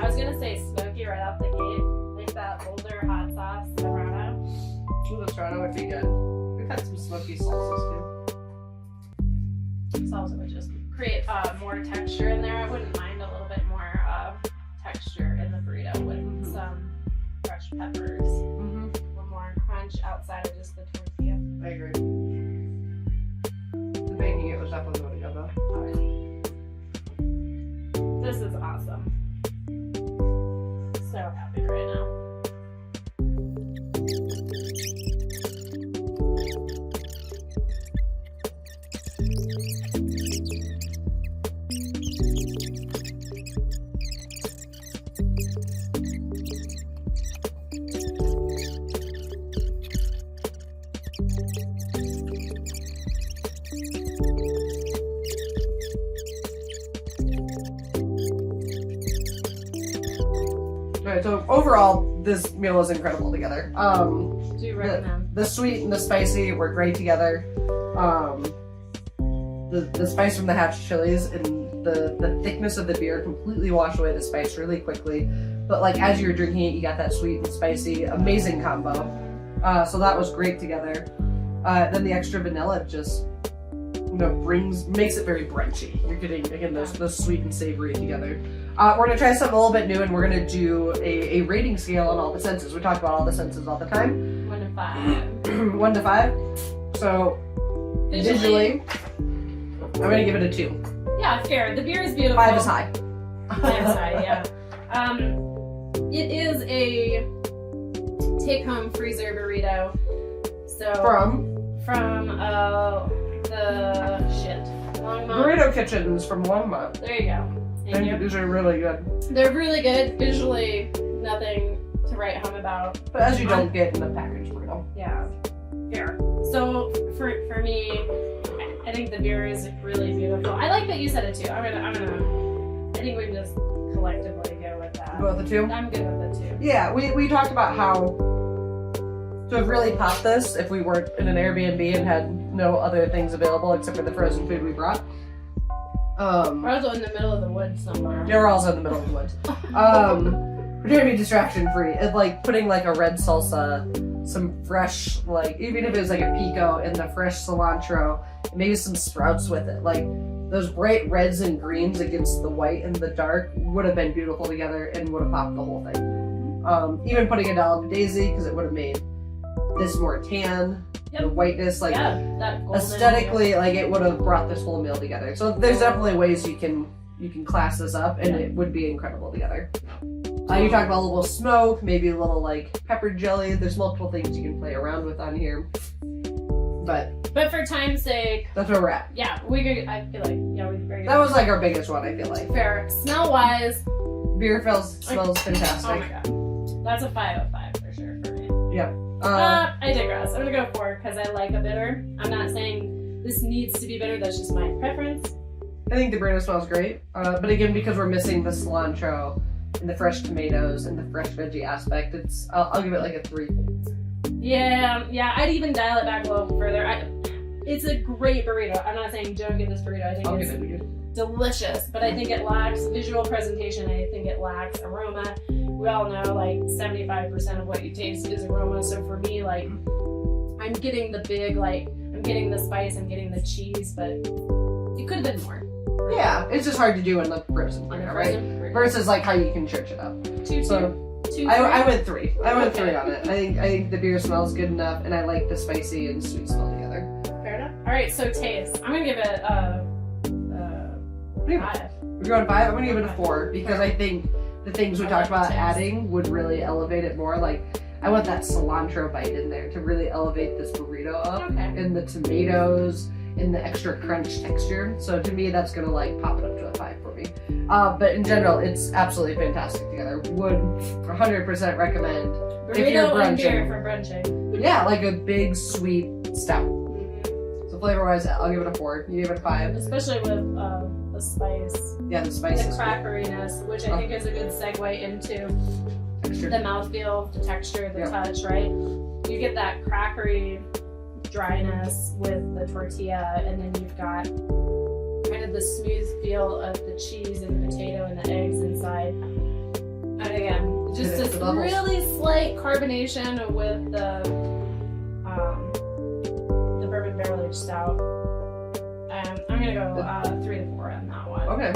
was gonna say smoky right off the gate, like that older hot sauce serrano. Ooh, the serrano would be good. We've had some smoky salsas too. Salsa would just create more texture in there. I wouldn't mind a little bit more texture in the burrito with some fresh peppers. A little more crunch outside of just the tortilla. I agree. The baking it was definitely the way to go though. This is awesome. So happy right now. Alright, so overall, this meal is incredible together. Do you recommend? The sweet and the spicy were great together. The spice from the hatch chilies and the thickness of the beer completely washed away the spice really quickly. But like as you were drinking it, you got that sweet and spicy, amazing combo. So that was great together. Then the extra vanilla just makes it very brunchy. You're getting again those sweet and savory together. We're gonna try something a little bit new, and we're gonna do a rating scale on all the senses. We talk about all the senses all the time. 1 to 5. 1 to 5. So visually, I'm gonna give it a 2. Yeah, fair. The beer is beautiful. 5 is high. 5 is high, yeah. It is a take-home freezer burrito. So From the Longmont. Burrito Kitchens from Longmont. There you go. Thank you. These are really good. They're really good. Visually, nothing to write home about. But as you don't get in a packaged burrito. Yeah, fair. So for me, I think the beer is really beautiful. I like that you said it too. I think we can just collectively go with that. Go with the 2? I'm good with the 2. Yeah, we talked about how to have really popped this if we weren't in an Airbnb and had no other things available except for the frozen food we brought. We're also in the middle of the woods somewhere. Yeah, we're also in the middle of the woods. We're trying to be distraction free. It's like putting like a red salsa, some fresh, like even if it was like a pico and the fresh cilantro, and maybe some sprouts with it. Like those bright reds and greens against the white and the dark would have been beautiful together and would have popped the whole thing. Even putting it down to daisy because it would have made this more tan. Yep. The whiteness, that golden aesthetically, like it would have brought this whole meal together. So there's definitely ways you can you can class this up, and it would be incredible together. You talk about a little smoke, maybe a little like pepper jelly. There's multiple things you can play around with on here. But for time's sake, that's where we're at. Yeah, I feel like we that was like our biggest one. I feel like fair. Smell wise, beer smells fantastic. Oh my god, that's a 5 out of 5 for sure for me. Yep. I digress. I'm gonna go 4 because I like a bitter. I'm not saying this needs to be bitter. That's just my preference. I think the Burrito smells great, but again, because we're missing the cilantro and the fresh tomatoes and the fresh veggie aspect, I'll give it like a 3. Yeah, I'd even dial it back a little further. It's a great burrito. I'm not saying don't get this burrito. I think it's delicious, but I think it lacks visual presentation. I think it lacks aroma. We all know like 75% of what you taste is aroma. So for me, like I'm getting the big, like I'm getting the spice, I'm getting the cheese, but it could have been more. Yeah, it's just hard to do in the frozen burrito, right? Versus like how you can church it up. I went 3. I went 3 on it. I think the beer smells good enough, and I like the spicy and sweet smell together. Fair enough. All right, so taste. I'm gonna give it 5. We're going 5. I'm gonna give it a 4 because I think the things we talked about adding would really elevate it more. Like I want that cilantro bite in there to really elevate this burrito up, and the tomatoes and the extra crunch texture. So to me, that's gonna like pop it up to a 5 for me. But in general, it's absolutely fantastic together. Would 100% recommend burrito if you're brunching. And beer for brunching. Yeah, like a big sweet stout. So flavor-wise, I'll give it a 4. You give it a 5. Especially with the spice. Yeah, the spice. The crackeriness, which I think is a good segue into the mouthfeel, the texture, the touch, right? You get that crackery dryness with the tortilla, and then you've got kind of the smooth feel of the cheese and the potato and the eggs inside. And again, just this really slight carbonation with the bourbon barrel aged stout. I'm gonna go 3 to 4 on that one. Okay.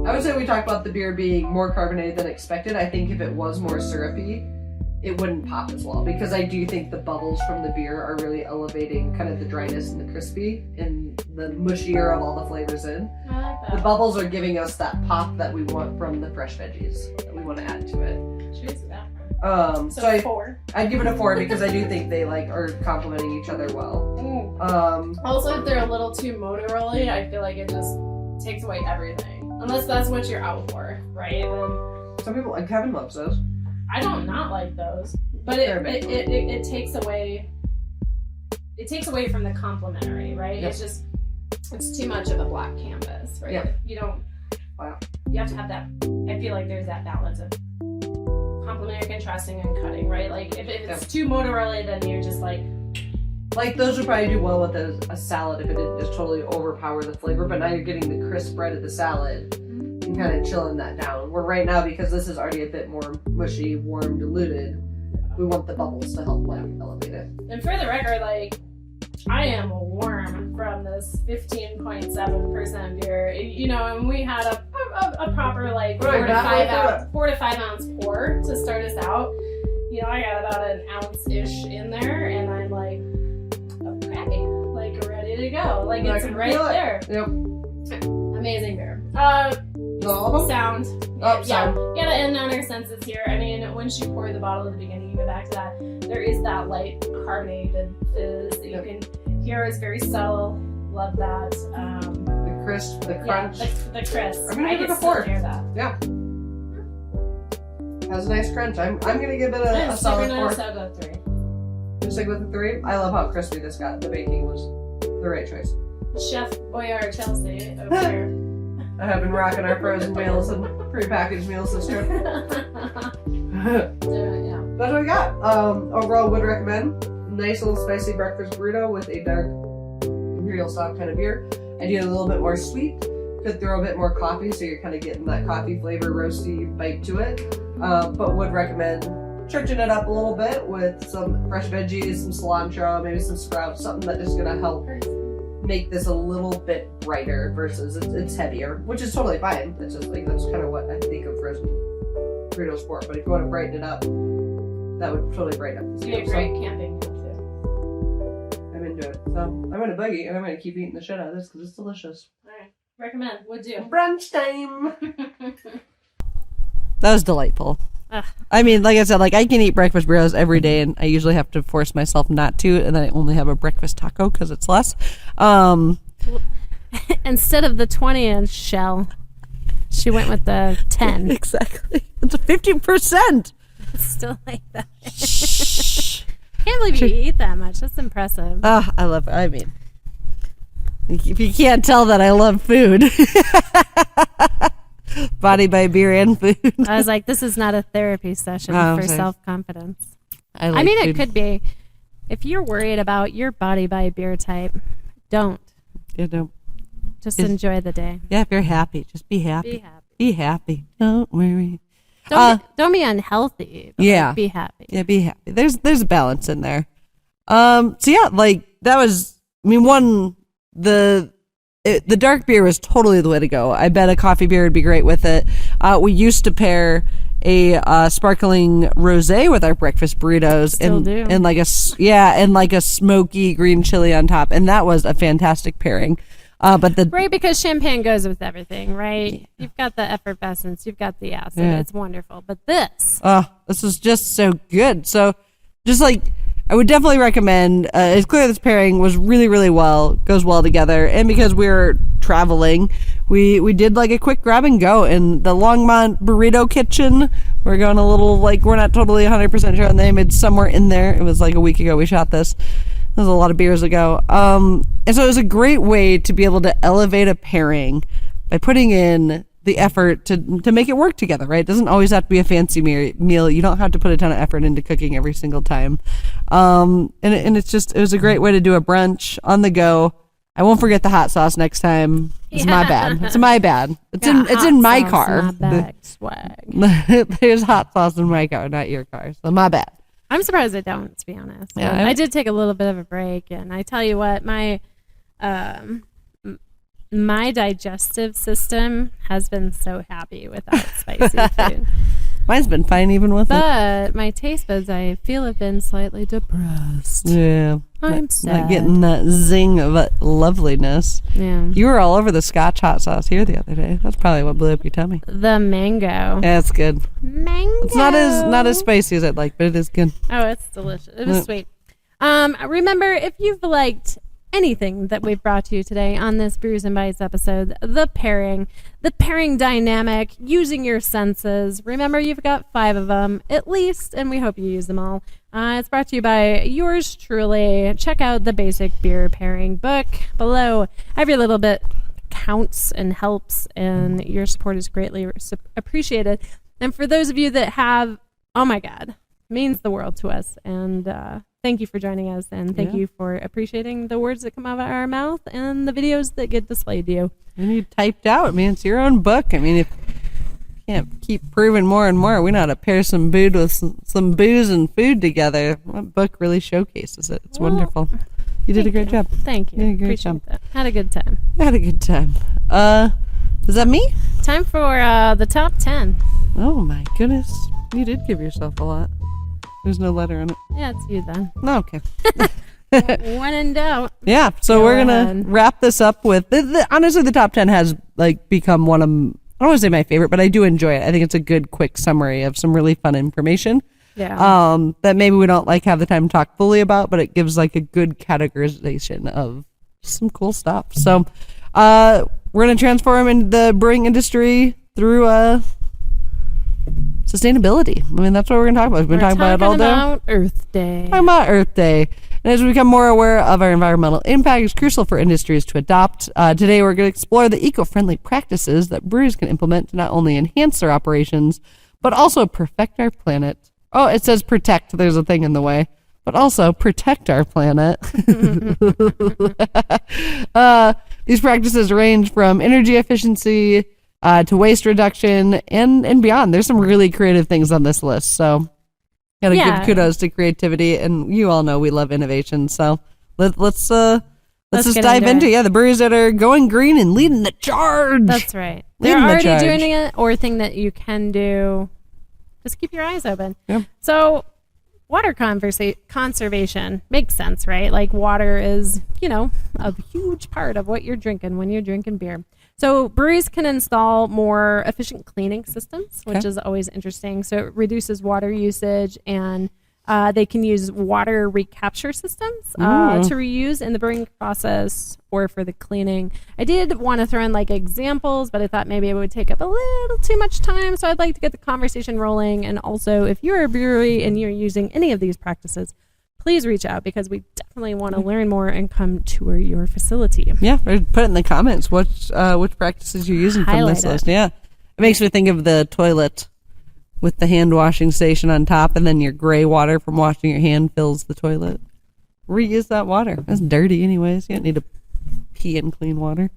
I would say we talked about the beer being more carbonated than expected. I think if it was more syrupy, it wouldn't pop as well, because I do think the bubbles from the beer are really elevating kind of the dryness and the crispy and the mushier of all the flavors in. I like that. The bubbles are giving us that pop that we want from the fresh veggies that we want to add to it. Choose that. So 4. I'd give it a 4 because I do think they like are complementing each other well. Also, if they're a little too motor-rolly, I feel like it just takes away everything. Unless that's what you're out for, right? Then some people, like Kevin loves those. I don't not like those, but it takes away. It takes away from the complimentary, right? Yep. It's too much of a black canvas, right? Yep. You don't. Wow. You have to have that. I feel like there's that balance of complimentary, contrasting, and cutting, right? Like if it's too motor-rolly, then you're just like those would probably do well with a salad if it didn't just totally overpower the flavor. But now you're getting the crisp bread of the salad. And kind of chilling that down. Where right now, because this is already a bit more mushy, warm, diluted, we want the bubbles to help elevate it. And for the record, like, I am warm from this 15.7% beer. You know, and we had a proper like 4 to 5 ounce pour to start us out. You know, I got about an ounce-ish in there, and I'm like, okay, like ready to go. Like it's right there. Yep. Amazing beer. Sound. Sound. Yeah, the end on our senses here. I mean, once you pour the bottle at the beginning, you go back to that. There is that light carbonated fizz that you can hear is very subtle. Love that. The crisp, the crunch. Yeah, the crisp. I'm gonna give it a 4. Hear that. Yeah. Has a nice crunch. I'm gonna give it a solid 4. So go 3. Just stick with the 3. I love how crispy this got. The baking was the right choice. Chef Boyard Chelsea over here. I have been rocking our frozen meals and prepackaged meals this trip. Yeah. That's what we got. Overall, would recommend. Nice little spicy breakfast burrito with a dark imperial stout kind of beer. I do a little bit more sweet. Could throw a bit more coffee, so you're kind of getting that coffee flavor, roasty bite to it. But would recommend churching it up a little bit with some fresh veggies, some cilantro, maybe some sprouts, something that is going to help make this a little bit brighter versus it's heavier, which is totally fine. It's just like that's kind of what I think of frozen burritos for. But if you want to brighten it up, that would totally brighten up this meal. It'd be a great camping meal too. I'm into it. So I'm gonna buggy and I'm gonna keep eating the shit out of this because it's delicious. All right. Recommend. Would do. Brunch time. That was delightful. Ugh. I mean, like I said, like I can eat breakfast burritos every day, and I usually have to force myself not to, and then I only have a breakfast taco because it's less. Instead of the 20-inch shell, she went with the 10. Exactly. It's a 50%. It's still like that. Can't believe you eat that much. That's impressive. I love it. I mean, if you can't tell that I love food. Body by beer and food. I was like, this is not a therapy session for self-confidence. I mean, food. it could be. If you're worried about your body by beer type, don't. Yeah, don't. Just enjoy the day. Yeah, if you're happy, just be happy. Be happy. Be happy. Don't worry. Don't be unhealthy. But yeah. Like, be happy. Yeah, be happy. There's a balance in there. So yeah, like that was. I mean, the dark beer was totally the way to go. I bet a coffee beer would be great with it. We used to pair a sparkling rosé with our breakfast burritos, and like a smoky green chili on top, and that was a fantastic pairing. But because champagne goes with everything, right? You've got the effervescence, you've got the acid. Yeah. It's wonderful. But this is just so good. So, just like. I would definitely recommend. It's clear this pairing was really, really goes well together. And because we were traveling, we did like a quick grab and go in the Longmont Burrito Kitchen. We're going a little we're not totally 100% sure on the name. It's somewhere in there. It was like a week ago we shot this. It was a lot of beers ago. And so it was a great way to be able to elevate a pairing by putting in the effort to make it work together, right? It doesn't always have to be a fancy meal. You don't have to put a ton of effort into cooking every single time. And it was a great way to do a brunch on the go. I won't forget the hot sauce next time. It's my bad. It's my bad. It's in my car. Swag. There's hot sauce in my car, not your car. So my bad. I'm surprised I don't, to be honest. Yeah, I did take a little bit of a break, and I tell you what, my digestive system has been so happy without spicy food. Mine's been fine even with it. But my taste buds, I feel, have been slightly depressed. Yeah. I'm sad. Not getting that zing of loveliness. Yeah. You were all over the Scotch hot sauce here the other day. That's probably what blew up your tummy. The mango. Yeah, it's good. Mango. It's not as spicy as I'd like, but it is good. Oh, it's delicious. It was sweet. Remember, if you've liked anything that we've brought to you today on this Brews and Bites episode, the pairing dynamic, using your senses. Remember, you've got 5 of them at least, and we hope you use them all. It's brought to you by yours truly. Check out the basic beer pairing book below. Every little bit counts and helps, and your support is greatly appreciated. And for those of you that have, oh my God, means the world to us. And thank you for joining us, and thank you for appreciating the words that come out of our mouth and the videos that get displayed to you. And you typed out. I mean, it's your own book. I mean, if you can't keep proving more and more, we know how to pair some booze with some booze and food together. That book really showcases it. It's wonderful. You did a great job. Thank you. You did a great Appreciate job. that. Had a good time. I had a good time. Is that me? Time for the top 10. Oh my goodness. You did give yourself a lot. There's no letter in it. Yeah, it's you then. No, okay. When in doubt. Yeah, so Go we're going ahead. to wrap this up with, honestly, the top 10 has become one of, I don't want to say my favorite, but I do enjoy it. I think it's a good, quick summary of some really fun information. Yeah. That maybe we don't have the time to talk fully about, but it gives a good categorization of some cool stuff. So we're going to transform into the brewing industry through sustainability. I mean, that's what we're going to talk about. We've been talking about it all day. About Earth Day. Talking about Earth Day. And as we become more aware of our environmental impact, it's crucial for industries to adopt. Today, we're going to explore the eco-friendly practices that breweries can implement to not only enhance their operations, but also perfect our planet. Oh, it says protect. There's a thing in the way. But also protect our planet. These practices range from energy efficiency to waste reduction and beyond. There's some really creative things on this list. So gotta give kudos to creativity, and you all know we love innovation. So let's just dive into the breweries that are going green and leading the charge. That's right. They're already doing it, or a thing that you can do. Just keep your eyes open. Yep. So water conservation makes sense, right? Like water is, a huge part of what you're drinking when you're drinking beer. So breweries can install more efficient cleaning systems, which Okay. is always interesting. So it reduces water usage, and they can use water recapture systems to reuse in the brewing process or for the cleaning. I did want to throw in like examples, but I thought maybe it would take up a little too much time. So I'd like to get the conversation rolling. And also, if you're a brewery and you're using any of these practices, please reach out, because we definitely want to learn more and come tour your facility. Yeah, or put it in the comments which practices you're using from Highlight this it. list. Yeah, it makes me think of the toilet with the hand washing station on top, and then your gray water from washing your hand fills the toilet. Reuse that water. That's dirty anyways. You don't need to pee in clean water.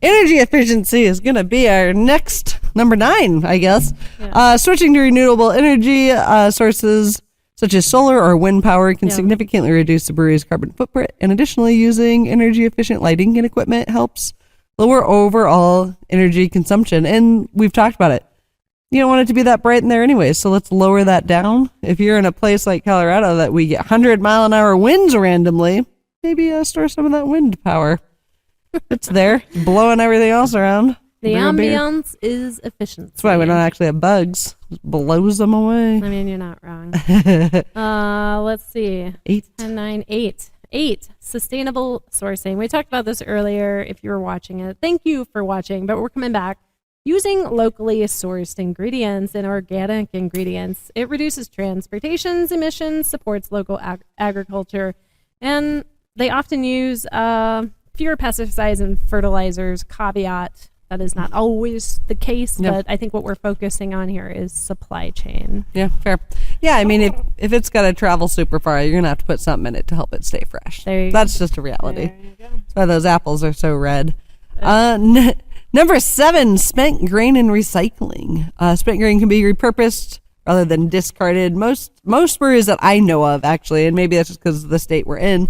Energy efficiency is going to be our next number 9, I guess. Yeah. Switching to renewable energy sources such as solar or wind power can significantly reduce the brewery's carbon footprint. And additionally, using energy efficient lighting and equipment helps lower overall energy consumption. And we've talked about it. You don't want it to be that bright in there anyways, so let's lower that down. If you're in a place like Colorado that we get 100-mile-an-hour winds randomly, maybe store some of that wind power. It's there, blowing everything else around. The Brew a beer. ambience is efficiency. That's why we don't actually have bugs. Just blows them away. I mean, you're not wrong. Let's see. 8. 10, 9, 8. 8. Sustainable sourcing. We talked about this earlier if you were watching it. Thank you for watching, but we're coming back. Using locally sourced ingredients and organic ingredients, it reduces transportation's emissions, supports local agriculture, and they often use fewer pesticides and fertilizers. Caveat, that is not always the case, but I think what we're focusing on here is supply chain. Yeah, fair. Yeah, I mean, if it's got to travel super far, you're going to have to put something in it to help it stay fresh. There you That's just a reality. There you go. That's why those apples are so red. Number 7, spent grain and recycling. Spent grain can be repurposed rather than discarded. Most breweries that I know of, actually, and maybe that's just because of the state we're in,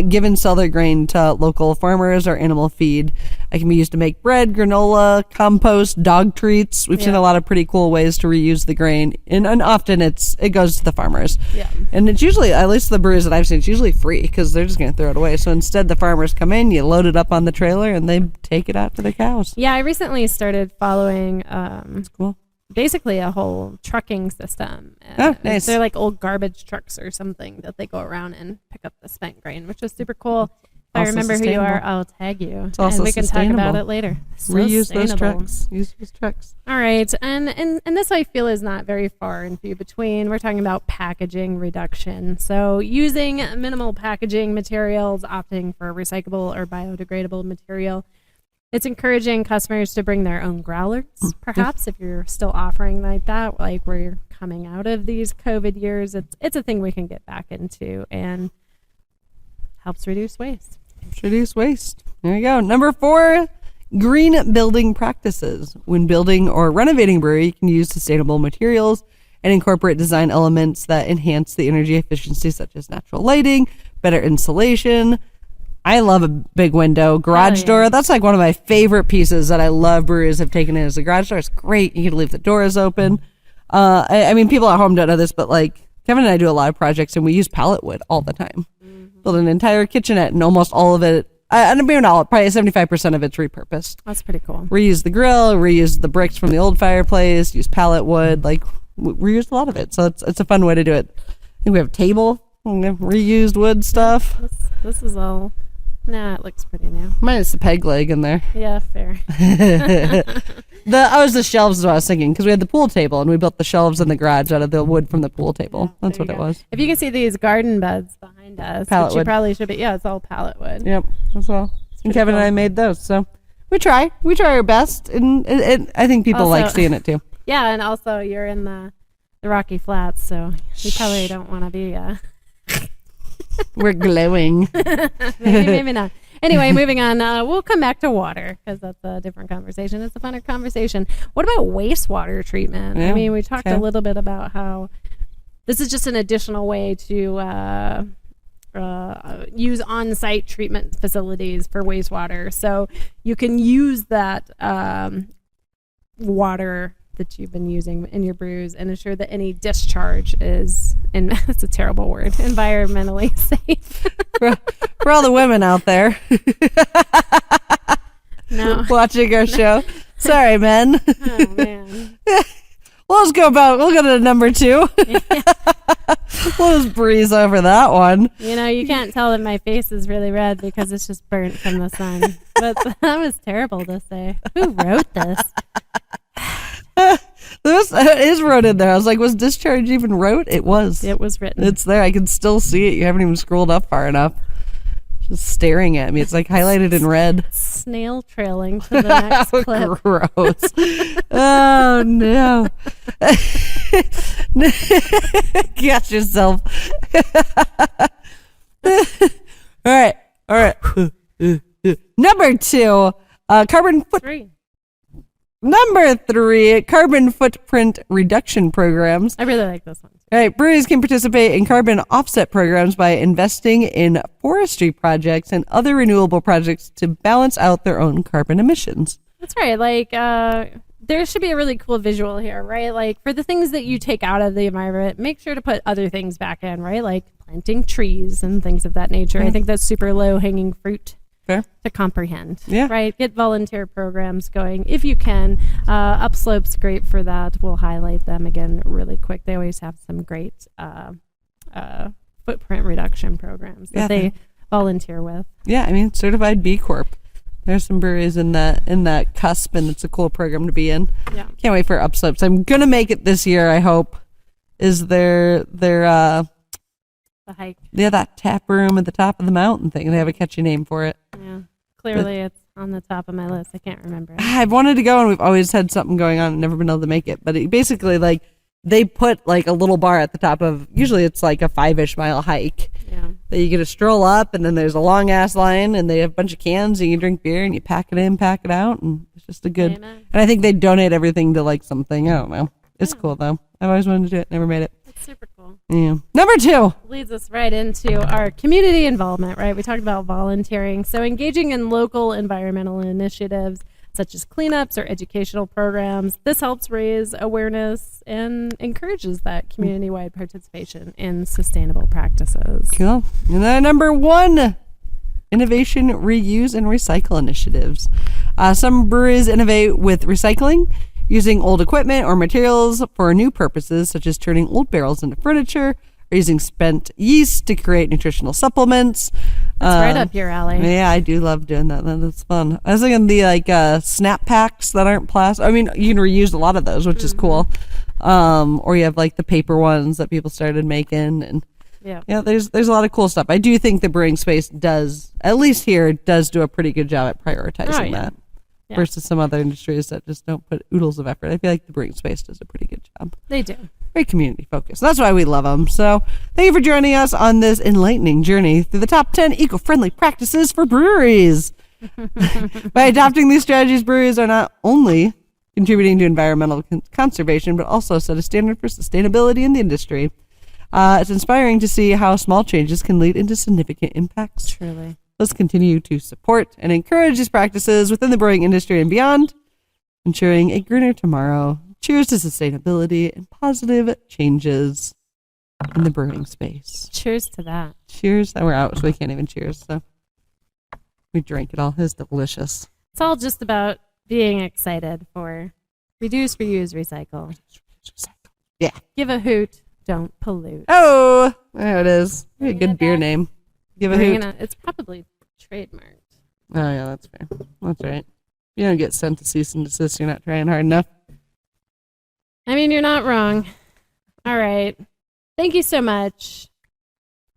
give and sell their grain to local farmers or animal feed. It can be used to make bread, granola, compost, dog treats. We've seen a lot of pretty cool ways to reuse the grain, and often it goes to the farmers. Yeah. And it's usually, at least the breweries that I've seen, it's usually free because they're just going to throw it away. So instead, the farmers come in, you load it up on the trailer, and they take it out to the cows. Yeah, I recently started following That's cool. basically a whole trucking system. Oh, nice. They're like old garbage trucks or something that they go around and pick up the spent grain, which is super cool. If I Also remember who you are, sustainable. I'll tag you. It's also and we can talk about sustainable. it later. Reuse those Sustainable. trucks. Use those trucks. All right. And this I feel is not very far and few between. We're talking about packaging reduction. So using minimal packaging materials, opting for recyclable or biodegradable material. It's encouraging customers to bring their own growlers, perhaps, if you're still offering like that, like where you're coming out of these COVID years. It's a thing we can get back into and helps reduce waste. Reduce waste. There you go. Number 4, green building practices. When building or renovating a brewery, you can use sustainable materials and incorporate design elements that enhance the energy efficiency, such as natural lighting, better insulation. I love a big window, garage door. That's like one of my favorite pieces that I love breweries have taken in as a garage door. It's great. You can leave the doors open. I mean, people at home don't know this, but like Kevin and I do a lot of projects and we use pallet wood all the time. Build an entire kitchenette and almost all of it, I don't know, probably 75% of it's repurposed. That's pretty cool. Reuse the grill, reuse the bricks from the old fireplace, use pallet wood, like reuse a lot of it. So it's a fun way to do it. I think we have a table, reused wood stuff. This is all... Nah, it looks pretty new. Minus the peg leg in there. Yeah, fair. The shelves is what I was thinking, because we had the pool table and we built the shelves in the garage out of the wood from the pool table. That's what it was. If you can see these garden beds behind us, Pallet which you wood. probably should be. Yeah, it's all pallet wood. Yep, that's all. And Kevin and I made those, so we try our best, and I think people like seeing it too. Yeah, and also you're in the Rocky Flats, so you probably don't want to be. We're glowing. maybe not. Anyway, moving on. We'll come back to water because that's a different conversation. It's a funner conversation. What about wastewater treatment? Yeah, I mean, we talked okay. a little bit about how this is just an additional way to use on-site treatment facilities for wastewater. So you can use that water that you've been using in your brews and ensure that any discharge is, and that's a terrible word, environmentally safe. for all the women out there. No. watching our show. Sorry, men. Oh, man. We'll go to number 2. We'll just breeze over that one. You can't tell that my face is really red because it's just burnt from the sun. But that was terrible to say. Who wrote this? This is wrote in there. I was like, was discharge even wrote? It was. It was written. It's there. I can still see it. You haven't even scrolled up far enough. Just staring at me. It's like highlighted in red. Snail trailing to the next clip. Gross. Oh, no. Got yourself. All right. Number 2, carbon foot. 3. Number 3, carbon footprint reduction programs. I really like this one. All right, breweries can participate in carbon offset programs by investing in forestry projects and other renewable projects to balance out their own carbon emissions. That's right. Like, there should be a really cool visual here, right? Like, for the things that you take out of the environment, make sure to put other things back in, right? Like planting trees and things of that nature. I think that's super low-hanging fruit. Fair. To comprehend. Yeah. Right? Get volunteer programs going if you can. Upslope's great for that. We'll highlight them again really quick. They always have some great footprint reduction programs that they volunteer with. Yeah, I mean, certified B Corp. There's some breweries in that cusp, and it's a cool program to be in. Yeah. Can't wait for Upslopes. I'm gonna make it this year, I hope. Is their The hike. yeah, that tap room at the top of the mountain thing. They have a catchy name for it. Yeah. Clearly it's on the top of my list. I can't remember it. I've wanted to go, and we've always had something going on and never been able to make it. But it basically, like, they put like a little bar at the top of, usually it's like a 5-ish mile hike. Yeah. That you get to stroll up, and then there's a long ass line, and they have a bunch of cans, and you drink beer, and you pack it in, pack it out, and it's just a good. Amen. And I think they donate everything to like something. I don't know. It's cool though. I've always wanted to do it, never made it. It's super cool. Yeah. Number 2. Leads us right into our community involvement, right? We talked about volunteering. So engaging in local environmental initiatives such as cleanups or educational programs. This helps raise awareness and encourages that community-wide participation in sustainable practices. Cool. And then number 1, innovation, reuse, and recycle initiatives. Some breweries innovate with recycling, using old equipment or materials for new purposes, such as turning old barrels into furniture, or using spent yeast to create nutritional supplements. That's right up your alley. Yeah, I do love doing that. That is fun. I was thinking the snap packs that aren't plastic. I mean, you can reuse a lot of those, which is cool. Or you have like the paper ones that people started making, and yeah, there's a lot of cool stuff. I do think the brewing space does, at least here, does do a pretty good job at prioritizing that. Yeah. Versus some other industries that just don't put oodles of effort. I feel like the brewing space does a pretty good job. They do. Very community focused. That's why we love them. So thank you for joining us on this enlightening journey through the top 10 eco-friendly practices for breweries. By adopting these strategies, breweries are not only contributing to environmental conservation, but also set a standard for sustainability in the industry. It's inspiring to see how small changes can lead into significant impacts. Truly. Let's continue to support and encourage these practices within the brewing industry and beyond, ensuring a greener tomorrow. Cheers to sustainability and positive changes in the brewing space. Cheers to that. Cheers. And we're out, so we can't even cheers. So we drank it all. It's delicious. It's all just about being excited for reduce, reuse, recycle. Yeah. Give a hoot. Don't pollute. Oh, there it is. A good beer name. Give a hoot. It's probably trademarked. Oh, yeah, that's fair. That's right. You don't get sent to cease and desist. You're not trying hard enough. I mean, you're not wrong. All right. Thank you so much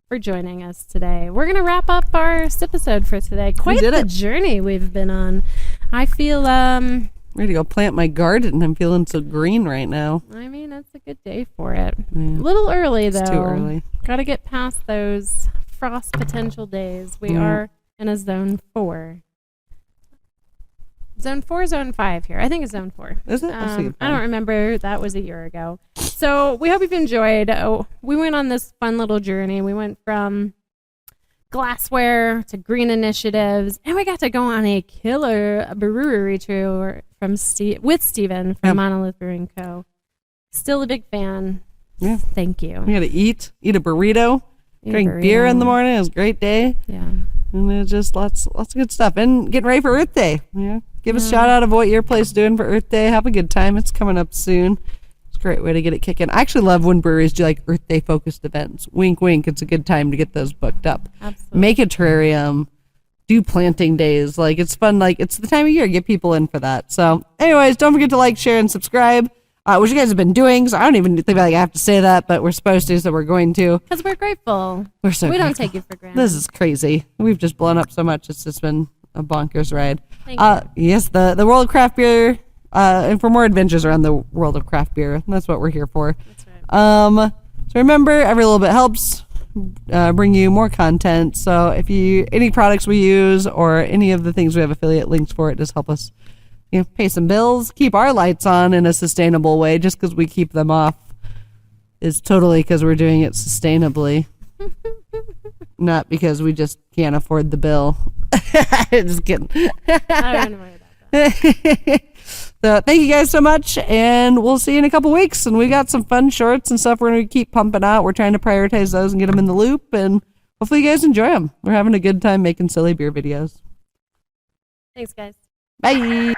for joining us today. We're going to wrap up our sipisode for today. Quite the journey we've been on. I feel ready to go plant my garden. I'm feeling so green right now. I mean, it's a good day for it. Yeah. A little early, though. It's too early. Got to get past those frost potential days. We are in a zone 4. Zone 4, zone 5 here. I think it's zone 4. Is it? I don't remember. That was a year ago. So we hope you've enjoyed. We went on this fun little journey. We went from glassware to green initiatives, and we got to go on a killer brewery tour with Steven from Monolith Brewing Co. Still a big fan. Yeah. Thank you. We got to eat a burrito, drink beer in the morning. It was a great day. Yeah. And there's just lots of good stuff. And getting ready for Earth Day. Yeah. Give a shout out of what your place is doing for Earth Day. Have a good time. It's coming up soon. It's a great way to get it kicking. I actually love when breweries do like Earth Day focused events. Wink, wink. It's a good time to get those booked up. Absolutely. Make a terrarium. Do planting days. Like, it's fun. Like, it's the time of year. Get people in for that. So, anyways, don't forget to like, share, and subscribe. What you guys have been doing. So I don't even think like I have to say that, but we're supposed to, so we're going to. Because we're grateful. We're so We don't grateful. take you for granted. This is crazy. We've just blown up so much. It's just been a bonkers ride. Thank you. Yes, the world of craft beer, and for more adventures around the world of craft beer. That's what we're here for. That's right. So remember, every little bit helps bring you more content. So if you any products we use or any of the things we have affiliate links for, it just help us, pay some bills, keep our lights on in a sustainable way. Just because we keep them off is totally because we're doing it sustainably, not because we just can't afford the bill. Just kidding. I don't worry about that. So thank you guys so much, and we'll see you in a couple weeks. And we got some fun shorts and stuff we're going to keep pumping out. We're trying to prioritize those and get them in the loop, and hopefully you guys enjoy them. We're having a good time making silly beer videos. Thanks, guys. Bye.